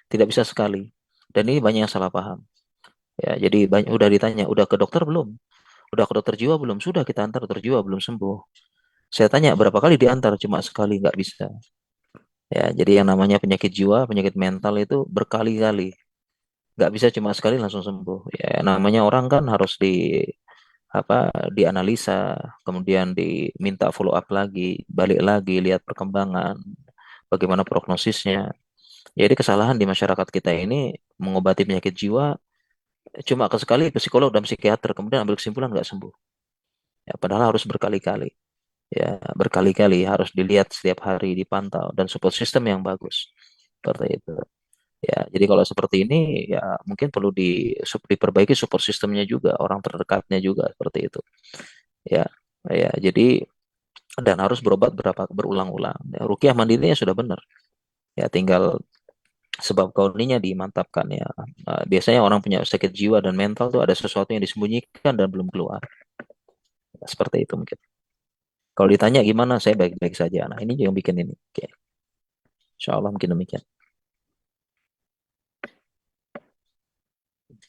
Tidak bisa sekali. Dan ini banyak yang salah paham. Ya, jadi banyak udah ditanya, udah ke dokter belum? Udah ke dokter jiwa belum? Sudah kita antar dokter jiwa belum sembuh. Saya tanya berapa kali diantar? Cuma sekali nggak bisa. Ya, jadi yang namanya penyakit jiwa, penyakit mental itu berkali-kali. Nggak bisa cuma sekali langsung sembuh. Ya, namanya orang kan harus apa dianalisa, kemudian diminta follow up lagi, balik lagi, lihat perkembangan, bagaimana prognosisnya. Jadi kesalahan di masyarakat kita ini mengobati penyakit jiwa cuma ke sekali ke psikolog dan psikiater, kemudian ambil kesimpulan nggak sembuh. Ya, padahal harus berkali-kali. Ya, berkali-kali harus dilihat setiap hari, dipantau dan support system yang bagus. Seperti itu. Ya, jadi kalau seperti ini ya mungkin perlu diperbaiki support sistemnya juga, orang terdekatnya juga seperti itu. Ya, ya, jadi dan harus berobat berulang-ulang. Ya, rukyah mandirinya sudah benar. Ya, tinggal sebab kauninya dimantapkan ya. Biasanya orang punya sakit jiwa dan mental tuh ada sesuatu yang disembunyikan dan belum keluar. Ya, seperti itu mungkin. Kalau ditanya gimana, saya baik-baik saja. Nah, ini yang bikin ini. Oke. Insya Allah mungkin demikian.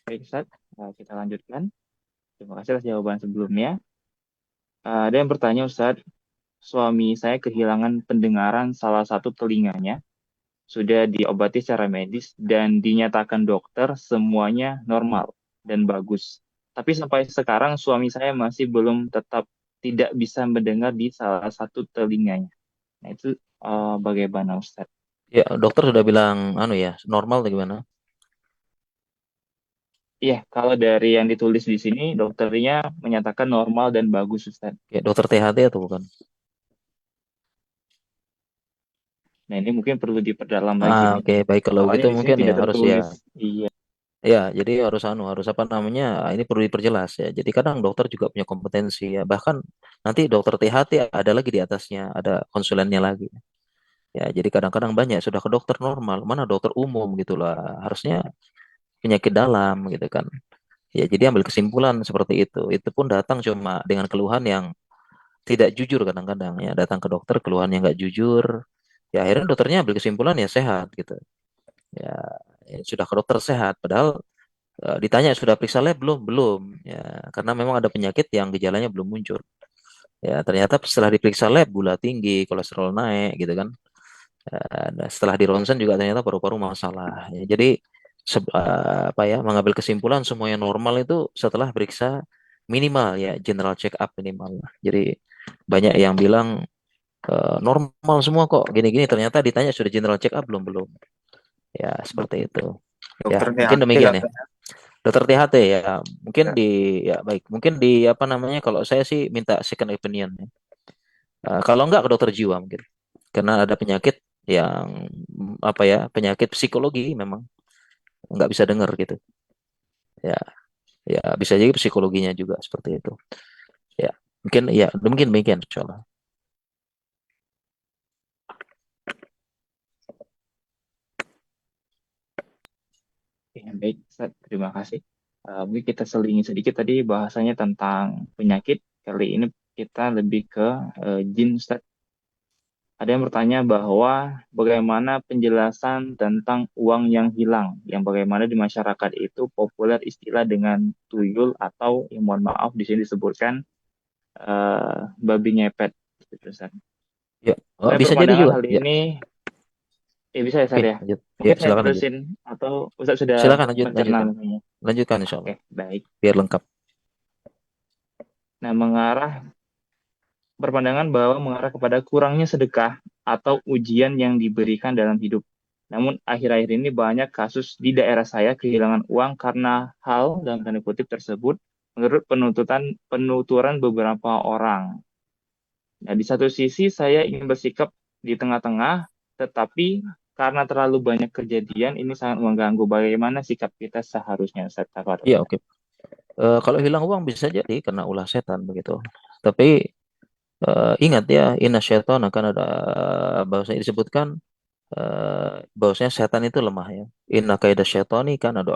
Baik, Ustaz. Kita lanjutkan. Terima kasih atas jawaban sebelumnya. Ada yang bertanya, Ustaz, suami saya kehilangan pendengaran salah satu telinganya, sudah diobati secara medis dan dinyatakan dokter semuanya normal dan bagus. Tapi sampai sekarang suami saya masih belum tetap tidak bisa mendengar di salah satu telinganya. Nah, itu bagaimana, Ustaz? Ya, dokter sudah bilang anu ya, normal atau gimana? Iya, kalau dari yang ditulis di sini, dokternya menyatakan normal dan bagus, Ustaz. Ya, dokter THT atau bukan? Nah, ini mungkin perlu diperdalam lagi Ah, oke, mungkin. baik kalau Soalnya begitu di sini mungkin ya tidak harus ya. tertulis. Iya, Ya, jadi harus apa namanya? Ini perlu diperjelas ya. Jadi kadang dokter juga punya kompetensi ya. Bahkan nanti dokter THT ada lagi di atasnya, ada konsulennya lagi. Ya, jadi kadang-kadang banyak sudah ke dokter normal, mana dokter umum gitu lah. Harusnya penyakit dalam gitu kan. Ya, jadi ambil kesimpulan seperti itu. Itu pun datang cuma dengan keluhan yang tidak jujur kadang-kadang ya. Datang ke dokter keluhan yang nggak jujur. Ya akhirnya dokternya ambil kesimpulan ya sehat gitu. Ya, ya sudah ke dokter sehat. Padahal ditanya sudah periksa lab belum? Belum. Ya, karena memang ada penyakit yang gejalanya belum muncul. Ya, ternyata setelah diperiksa lab gula tinggi, kolesterol naik gitu kan. Nah, setelah di ronsen juga ternyata paru-paru masalah. Ya, jadi apa ya mengambil kesimpulan semuanya normal itu setelah periksa minimal ya general check up minimal. Jadi banyak yang bilang normal semua kok gini-gini ternyata ditanya sudah general check up belum belum. Ya seperti itu. Ya Dokter mungkin THT demikian ya. katanya. Dokter THT ya mungkin Ya. di ya baik mungkin di apa namanya kalau saya sih minta second opinion ya. Kalau enggak ke dokter jiwa mungkin karena ada penyakit yang apa ya penyakit psikologi memang nggak bisa dengar gitu ya ya bisa jadi psikologinya juga seperti itu ya mungkin demikian insyaallah. Ya, baik, Ustaz. Terima kasih. Mungkin kita selingi sedikit tadi bahasanya tentang penyakit. Kali ini kita lebih ke jin, Ustaz. Ada yang bertanya bahwa bagaimana penjelasan tentang uang yang hilang, yang bagaimana di masyarakat itu populer istilah dengan tuyul atau, yang mohon maaf di sini disebutkan babi ngepet. Gitu, Ustaz. Ya oh, Saya bisa jadi berpandangan juga hal ya ini, ya bisa ya oke saya. lanjut ya Mungkin saya silakan lanjut terusin atau Ustaz sudah silakan lanjut mencerna lanjutkan namanya. lanjutkan Oke, insyaallah baik. biar lengkap. Nah, berpandangan bahwa mengarah kepada kurangnya sedekah atau ujian yang diberikan dalam hidup. Namun akhir-akhir ini banyak kasus di daerah saya kehilangan uang karena hal dalam tanda kutip tersebut menurut penuturan beberapa orang. Nah, di satu sisi saya ingin bersikap di tengah-tengah, tetapi karena terlalu banyak kejadian ini sangat mengganggu. Bagaimana sikap kita seharusnya, Ustaz Iya Tafatul? oke. Kalau hilang uang bisa jadi karena ulah setan begitu tapi ingat ya inna syaitan akan ada bahwasanya disebutkan bahwasanya setan itu lemah ya inna kaida syaitani kan ada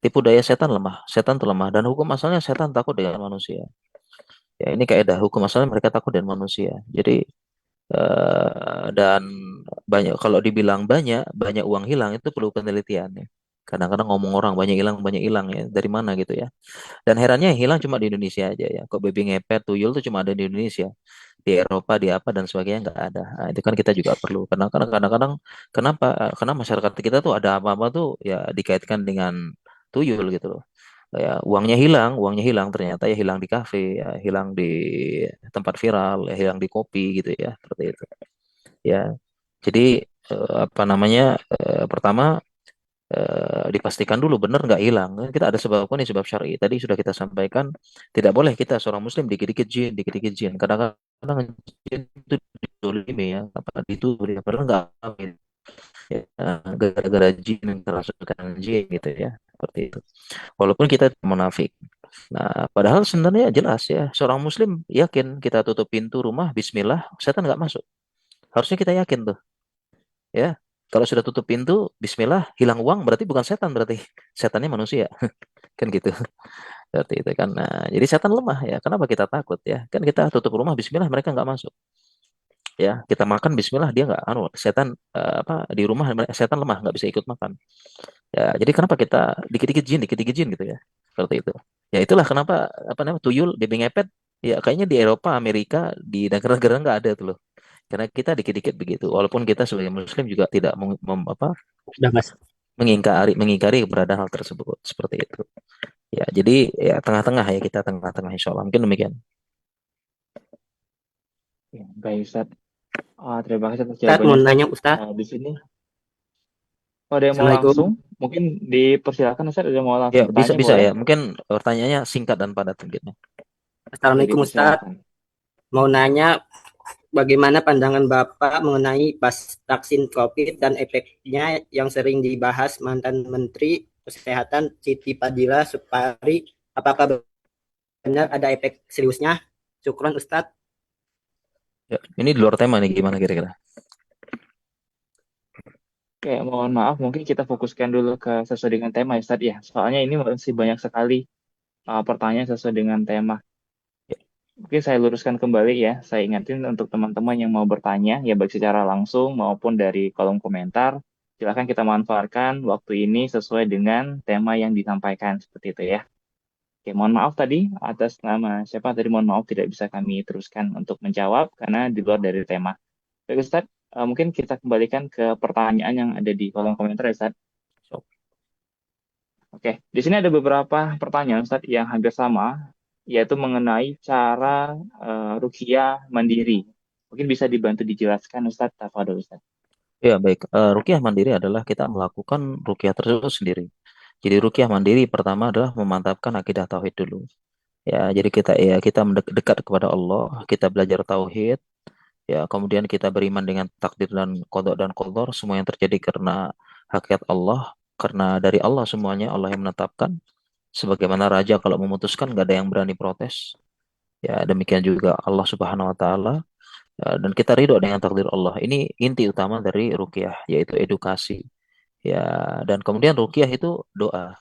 tipu daya setan itu lemah dan hukum asalnya setan takut dengan manusia. Ya, ini kaidah hukum asalnya mereka takut dengan manusia. Jadi dan banyak kalau dibilang banyak uang hilang itu perlu penelitian ya. Kadang-kadang ngomong orang banyak hilang ya. Dari mana gitu ya. Dan herannya yang hilang cuma di Indonesia aja ya. Kok baby ngepet, tuyul tuh cuma ada di Indonesia. Di Eropa, di apa dan sebagainya nggak ada. Nah, itu kan kita juga perlu. Karena kadang-kadang kenapa? Karena masyarakat kita tuh ada apa-apa tuh ya dikaitkan dengan tuyul gitu loh ya uangnya hilang ternyata ya hilang di kafe ya hilang di tempat viral ya hilang di kopi gitu ya seperti itu ya jadi apa namanya pertama dipastikan dulu benar nggak hilang kan kita ada sebab ini sebab syar'i tadi sudah kita sampaikan tidak boleh kita seorang muslim dikit-dikit jin kadang-kadang jin itu dizolimi ya apa itu padahal nggak ya, gara-gara jin yang kerasukan jin gitu ya seperti itu walaupun kita munafik. Nah, padahal sebenarnya jelas ya, seorang muslim yakin kita tutup pintu rumah, bismillah, setan nggak masuk. Harusnya kita yakin tuh, ya. Kalau sudah tutup pintu, bismillah, hilang uang, berarti bukan setan, berarti setannya manusia. Kan gitu. Berarti itu kan. Nah, jadi setan lemah ya. Kenapa kita takut ya? Kan kita tutup rumah, bismillah, mereka nggak masuk. Ya, kita makan, bismillah, dia nggak, setan apa di rumah setan lemah, nggak bisa ikut makan. Ya, jadi kenapa kita dikit-dikit jin gitu ya. Seperti itu. Ya itulah kenapa apa namanya tuyul, baby ngepet ya kayaknya di Eropa, Amerika, di negara-negara nggak ada tuh loh. Karena kita dikit-dikit begitu. Walaupun kita sebagai muslim juga tidak Sudah Mas. mengingkari keberadaan hal tersebut seperti itu. Ya, jadi ya tengah-tengah ya kita tengah-tengah insya Allah. Mungkin demikian. Ya, baik, Ustaz. Terima kasih atas Ustaz jawabannya, mau Ustaz. nanya Ustaz. Di sini, ada yang mau langsung? Assalamualaikum. Mungkin dipersilakan, Ustaz. Ada yang mau Ya, langsung bisa bertanya, bisa boleh? ya. Mungkin pertanyaannya singkat dan padat mungkin ya. Ya, Assalamualaikum Ustaz. dipersilakan. Mau nanya bagaimana pandangan Bapak mengenai pas vaksin COVID dan efeknya yang sering dibahas mantan Menteri Kesehatan Siti Fadila Supari. Apakah benar ada efek seriusnya? Syukron Ustaz. Ya, ini di luar tema nih gimana kira-kira? Oke, mohon maaf, mungkin kita fokuskan dulu ke sesuai dengan tema ya, Ustadz ya. Soalnya ini masih banyak sekali pertanyaan sesuai dengan tema. Oke, saya luruskan kembali ya. Saya ingatin untuk teman-teman yang mau bertanya, ya baik secara langsung maupun dari kolom komentar. Silakan kita manfaatkan waktu ini sesuai dengan tema yang disampaikan, seperti itu ya. Oke, mohon maaf tadi atas nama siapa tadi, mohon maaf tidak bisa kami teruskan untuk menjawab karena di luar dari tema. Baik Ustadz, mungkin kita kembalikan ke pertanyaan yang ada di kolom komentar ya Ustadz. So, Oke, di sini ada beberapa pertanyaan Ustadz yang hampir sama, yaitu mengenai cara ruqyah mandiri. Mungkin bisa dibantu dijelaskan Ustadz, tafadhol Ustadz. ya baik. Ruqyah mandiri adalah kita melakukan ruqyah tersebut sendiri. Jadi ruqyah mandiri pertama adalah memantapkan akidah tauhid dulu. Ya, jadi kita mendekat kepada Allah, kita belajar tauhid, ya, kemudian kita beriman dengan takdir dan qada dan qadar, semua yang terjadi karena hakikat Allah, karena dari Allah semuanya, Allah yang menetapkan. Sebagaimana raja kalau memutuskan nggak ada yang berani protes. Ya, demikian juga Allah Subhanahu wa taala. Dan kita ridho dengan takdir Allah. Ini inti utama dari ruqyah, yaitu edukasi. Ya, dan kemudian ruqyah itu doa.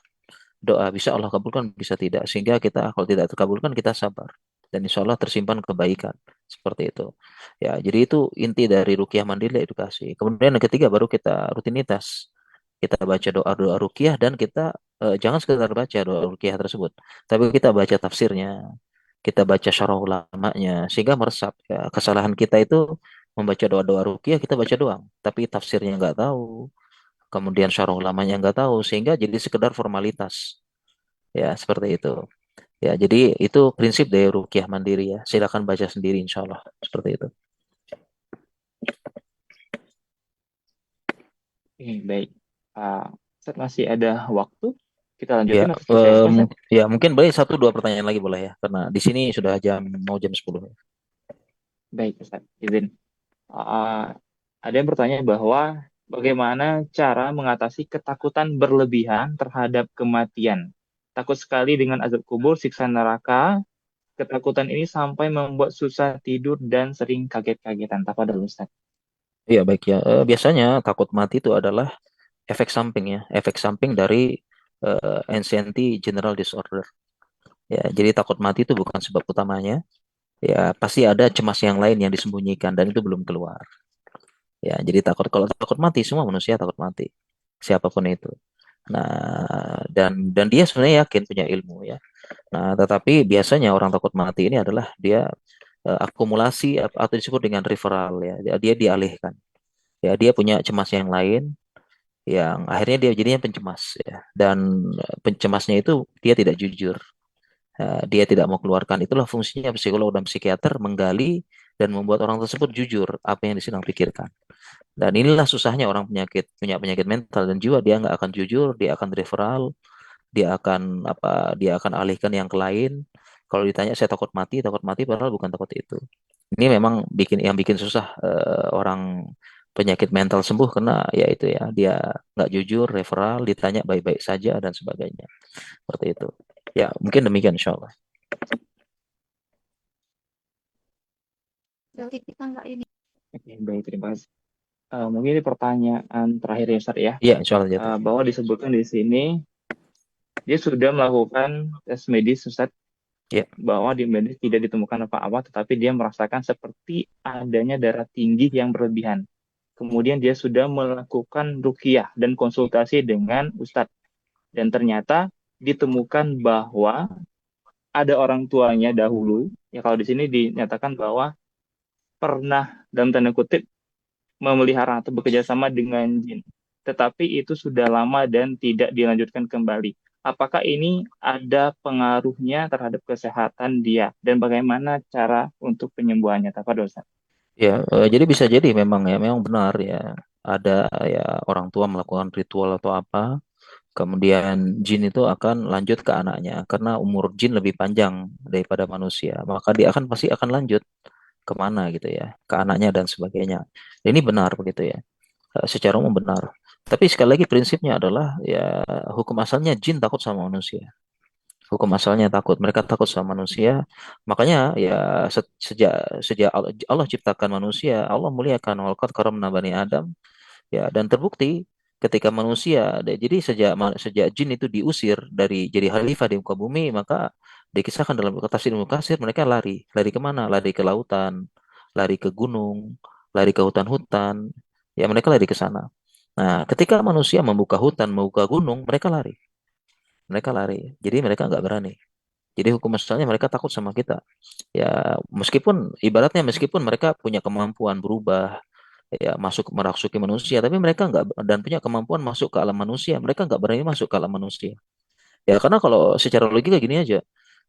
Doa bisa Allah kabulkan, bisa tidak. Sehingga kita kalau tidak terkabulkan kita sabar. Dan insya Allah tersimpan kebaikan. Seperti itu. Ya, jadi itu inti dari ruqyah mandiri edukasi. Kemudian yang ketiga baru kita rutinitas. Kita baca doa-doa ruqyah dan kita jangan sekedar baca doa ruqyah tersebut, tapi kita baca tafsirnya, kita baca syarah ulamanya sehingga meresap ya. Kesalahan kita itu membaca doa-doa ruqyah kita baca doang, tapi tafsirnya nggak tahu, kemudian syarah ulamanya nggak tahu sehingga jadi sekedar formalitas. Ya, seperti itu. Ya, jadi itu prinsip dari ruqyah mandiri ya. Silakan baca sendiri insya Allah. Seperti itu. Baik. Ustadz masih ada waktu? Kita Ya, lanjutin atau selesai aja Ustadz? ya mungkin boleh satu dua pertanyaan lagi boleh ya, karena di sini sudah mau jam 10. Baik Ustadz, izin. Uh, ada yang bertanya bahwa bagaimana cara mengatasi ketakutan berlebihan terhadap kematian. Takut sekali dengan azab kubur, siksa neraka. Ketakutan ini sampai membuat susah tidur dan sering kaget-kagetan. Tafadhol Ustaz. Iya baik ya. Biasanya takut mati itu adalah efek samping ya, efek samping dari anxiety general disorder. Ya, jadi takut mati itu bukan sebab utamanya. Ya, pasti ada cemas yang lain yang disembunyikan dan itu belum keluar. Ya, jadi kalau takut mati semua manusia takut mati. Siapapun itu. Nah, dan dia sebenarnya yakin punya ilmu ya. Nah, tetapi biasanya orang takut mati ini adalah dia akumulasi atau disebut dengan referral ya. Dia dialihkan. Ya, dia punya cemas yang lain yang akhirnya dia jadinya pencemas ya. Dan pencemasnya itu dia tidak jujur. Dia tidak mau keluarkan. Itulah fungsinya psikolog dan psikiater menggali dan membuat orang tersebut jujur apa yang sedang pikirkan. Dan inilah susahnya orang punya penyakit mental dan jiwa, dia nggak akan jujur, dia akan referral, dia akan alihkan yang ke lain. Kalau ditanya saya takut mati padahal bukan takut itu. Ini memang bikin susah orang penyakit mental sembuh karena ya itu ya dia nggak jujur, referral, ditanya baik-baik saja dan sebagainya. Seperti itu. Ya, mungkin demikian insya Allah. Oke, baik, terima kasih. Mungkin ini pertanyaan terakhir ya Ustaz ya. Iya, insya Allah jatuh. Bahwa disebutkan di sini dia sudah melakukan tes medis Ustaz, Ya, bahwa di medis tidak ditemukan apa-apa, tetapi dia merasakan seperti adanya darah tinggi yang berlebihan. Kemudian dia sudah melakukan ruqyah dan konsultasi dengan Ustadz. Dan ternyata ditemukan bahwa ada orang tuanya dahulu, ya kalau di sini dinyatakan bahwa pernah dalam tanda kutip memelihara atau bekerja sama dengan jin. Tetapi itu sudah lama dan tidak dilanjutkan kembali. Apakah ini ada pengaruhnya terhadap kesehatan dia dan bagaimana cara untuk penyembuhannya? Tafadhol Ustaz. ya, jadi bisa jadi memang benar ya. Ada ya orang tua melakukan ritual atau apa, kemudian jin itu akan lanjut ke anaknya karena umur jin lebih panjang daripada manusia, maka dia pasti akan lanjut kemana gitu ya, ke anaknya dan sebagainya. Ini benar begitu ya, secara umum benar. Tapi sekali lagi prinsipnya adalah ya hukum asalnya jin takut sama manusia. Hukum asalnya takut, mereka takut sama manusia. Makanya ya sejak sejak Allah ciptakan manusia, Allah muliakan walaqad karamna bani Adam. Ya, dan terbukti ketika manusia, jadi sejak jin itu diusir dari jadi khalifah di muka bumi, maka dikisahkan dalam tafsir Ibnu Katsir mereka lari kemana? Lari ke lautan, lari ke gunung, lari ke hutan-hutan, ya mereka lari ke sana. Nah, ketika manusia membuka hutan, membuka gunung, mereka lari. Jadi mereka nggak berani. Jadi hukum asalnya mereka takut sama kita. Ya, meskipun mereka punya kemampuan berubah, ya masuk merasuki manusia, tapi mereka nggak dan punya kemampuan masuk ke alam manusia, mereka nggak berani masuk ke alam manusia. Ya karena kalau secara logika gini aja,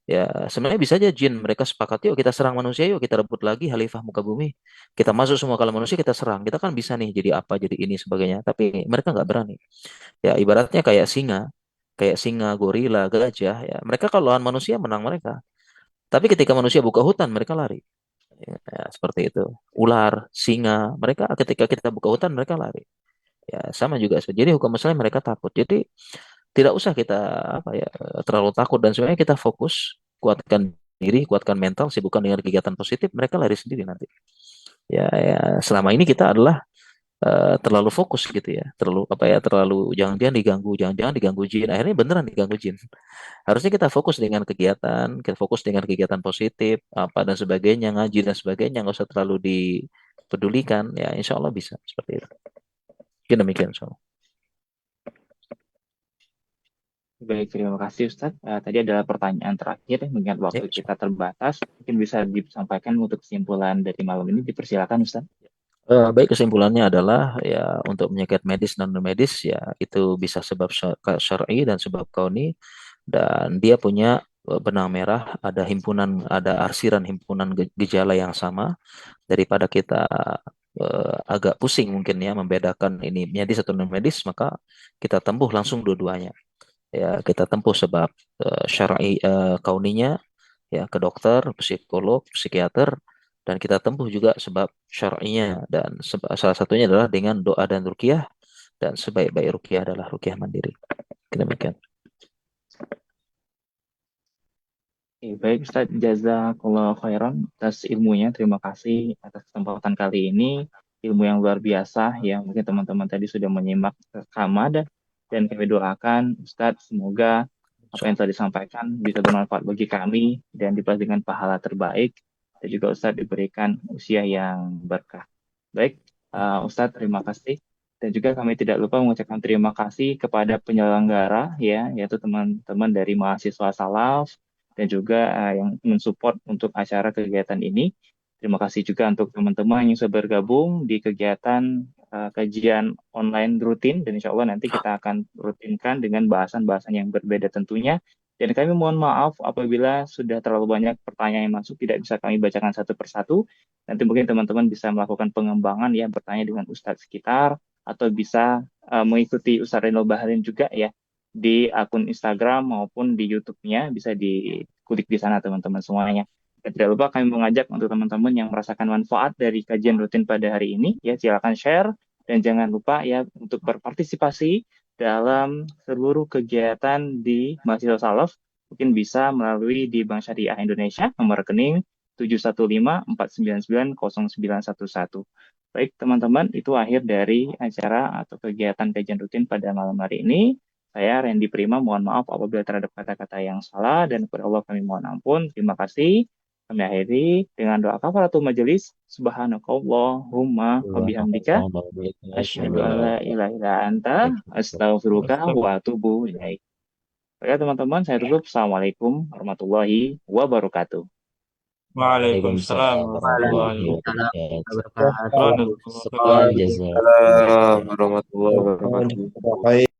ya sebenarnya bisa aja jin mereka sepakat yuk kita serang manusia, yuk kita rebut lagi khalifah muka bumi, kita masuk semua ke alam manusia, kita serang, kita kan bisa nih jadi apa jadi ini sebagainya, tapi mereka nggak berani. Ya ibaratnya kayak singa, gorila, gajah, ya mereka kalau lawan manusia menang mereka, tapi ketika manusia buka hutan mereka lari. Ya, seperti itu. Ular, singa, mereka ketika kita buka hutan mereka lari. Ya, sama juga. Jadi hukum asalnya mereka takut. Jadi tidak usah kita apa ya terlalu takut dan sebenarnya kita fokus kuatkan diri, kuatkan mental, sibukkan dengan kegiatan positif, mereka lari sendiri nanti. Ya, selama ini kita adalah terlalu fokus gitu ya, terlalu apa ya, terlalu jangan-jangan diganggu jin. Akhirnya beneran diganggu jin. Harusnya kita fokus dengan kegiatan, kita fokus dengan kegiatan positif, apa dan sebagainya, ngaji dan sebagainya, nggak usah terlalu dipedulikan. Ya, insya Allah bisa seperti itu. Mungkin demikian, insya Allah. Baik, terima kasih Ustadz. Tadi adalah pertanyaan terakhir, mengingat Ya, waktu kita terbatas, mungkin bisa disampaikan untuk kesimpulan dari malam ini, dipersilakan Ustadz. Baik, kesimpulannya adalah ya untuk penyakit medis dan non medis ya itu bisa sebab syar'i dan sebab kauni, dan dia punya benang merah, ada arsiran himpunan gejala yang sama. Daripada kita agak pusing mungkin ya membedakan ini medis atau non medis, maka kita tempuh langsung dua-duanya. Ya, kita tempuh sebab syar'i kauninya ya ke dokter, psikolog, psikiater, dan kita tempuh juga sebab syar'inya, dan salah satunya adalah dengan doa dan ruqyah, dan sebaik-baik ruqyah adalah ruqyah mandiri. Demikian. Baik Ustadz, jazakallah khairan atas ilmunya. Terima kasih atas kesempatan kali ini. Ilmu yang luar biasa ya. Mungkin teman-teman tadi sudah menyimak rekaman dan kami doakan Ustadz semoga apa yang telah disampaikan bisa bermanfaat bagi kami dan dibalas dengan pahala terbaik. Dan juga Ustadz diberikan usia yang berkah. Baik, Ustadz terima kasih. Dan juga kami tidak lupa mengucapkan terima kasih kepada penyelenggara ya, yaitu teman-teman dari mahasiswa Salaf dan juga yang mensupport untuk acara kegiatan ini. Terima kasih juga untuk teman-teman yang sudah bergabung di kegiatan kajian online rutin, dan insya Allah nanti kita akan rutinkan dengan bahasan-bahasan yang berbeda tentunya. Dan kami mohon maaf apabila sudah terlalu banyak pertanyaan yang masuk, tidak bisa kami bacakan satu persatu. Nanti mungkin teman-teman bisa melakukan pengembangan ya, bertanya dengan Ustadz sekitar, atau bisa mengikuti Ustadz Renal Bahrin juga ya, di akun Instagram maupun di YouTube-nya, bisa dikulik di sana teman-teman semuanya. Dan tidak lupa kami mengajak untuk teman-teman yang merasakan manfaat dari kajian rutin pada hari ini, ya silakan share, dan jangan lupa ya untuk berpartisipasi dalam seluruh kegiatan di Mahasiswa Salaf, mungkin bisa melalui di Bank Syariah Indonesia, nomor rekening 715-499-0911. Baik teman-teman, itu akhir dari acara atau kegiatan kajian rutin pada malam hari ini. Saya Randy Prima, mohon maaf apabila terhadap kata-kata yang salah, dan kepada Allah kami mohon ampun. Terima kasih. Kami akhiri dengan doa kafaratul majelis. Subhanakallahumma wa bihamdika asyhadu an la ilaha illa anta astaghfiruka wa atubu ilaik. Baik teman-teman, saya tutup. Assalamualaikum warahmatullahi wabarakatuh. Waalaikumsalam warahmatullahi Waalaikumsalam wabarakatuh. warahmatullahi wabarakatuh. Shukran jazakallah. Waalaikumsalam warahmatullahi wabarakatuh.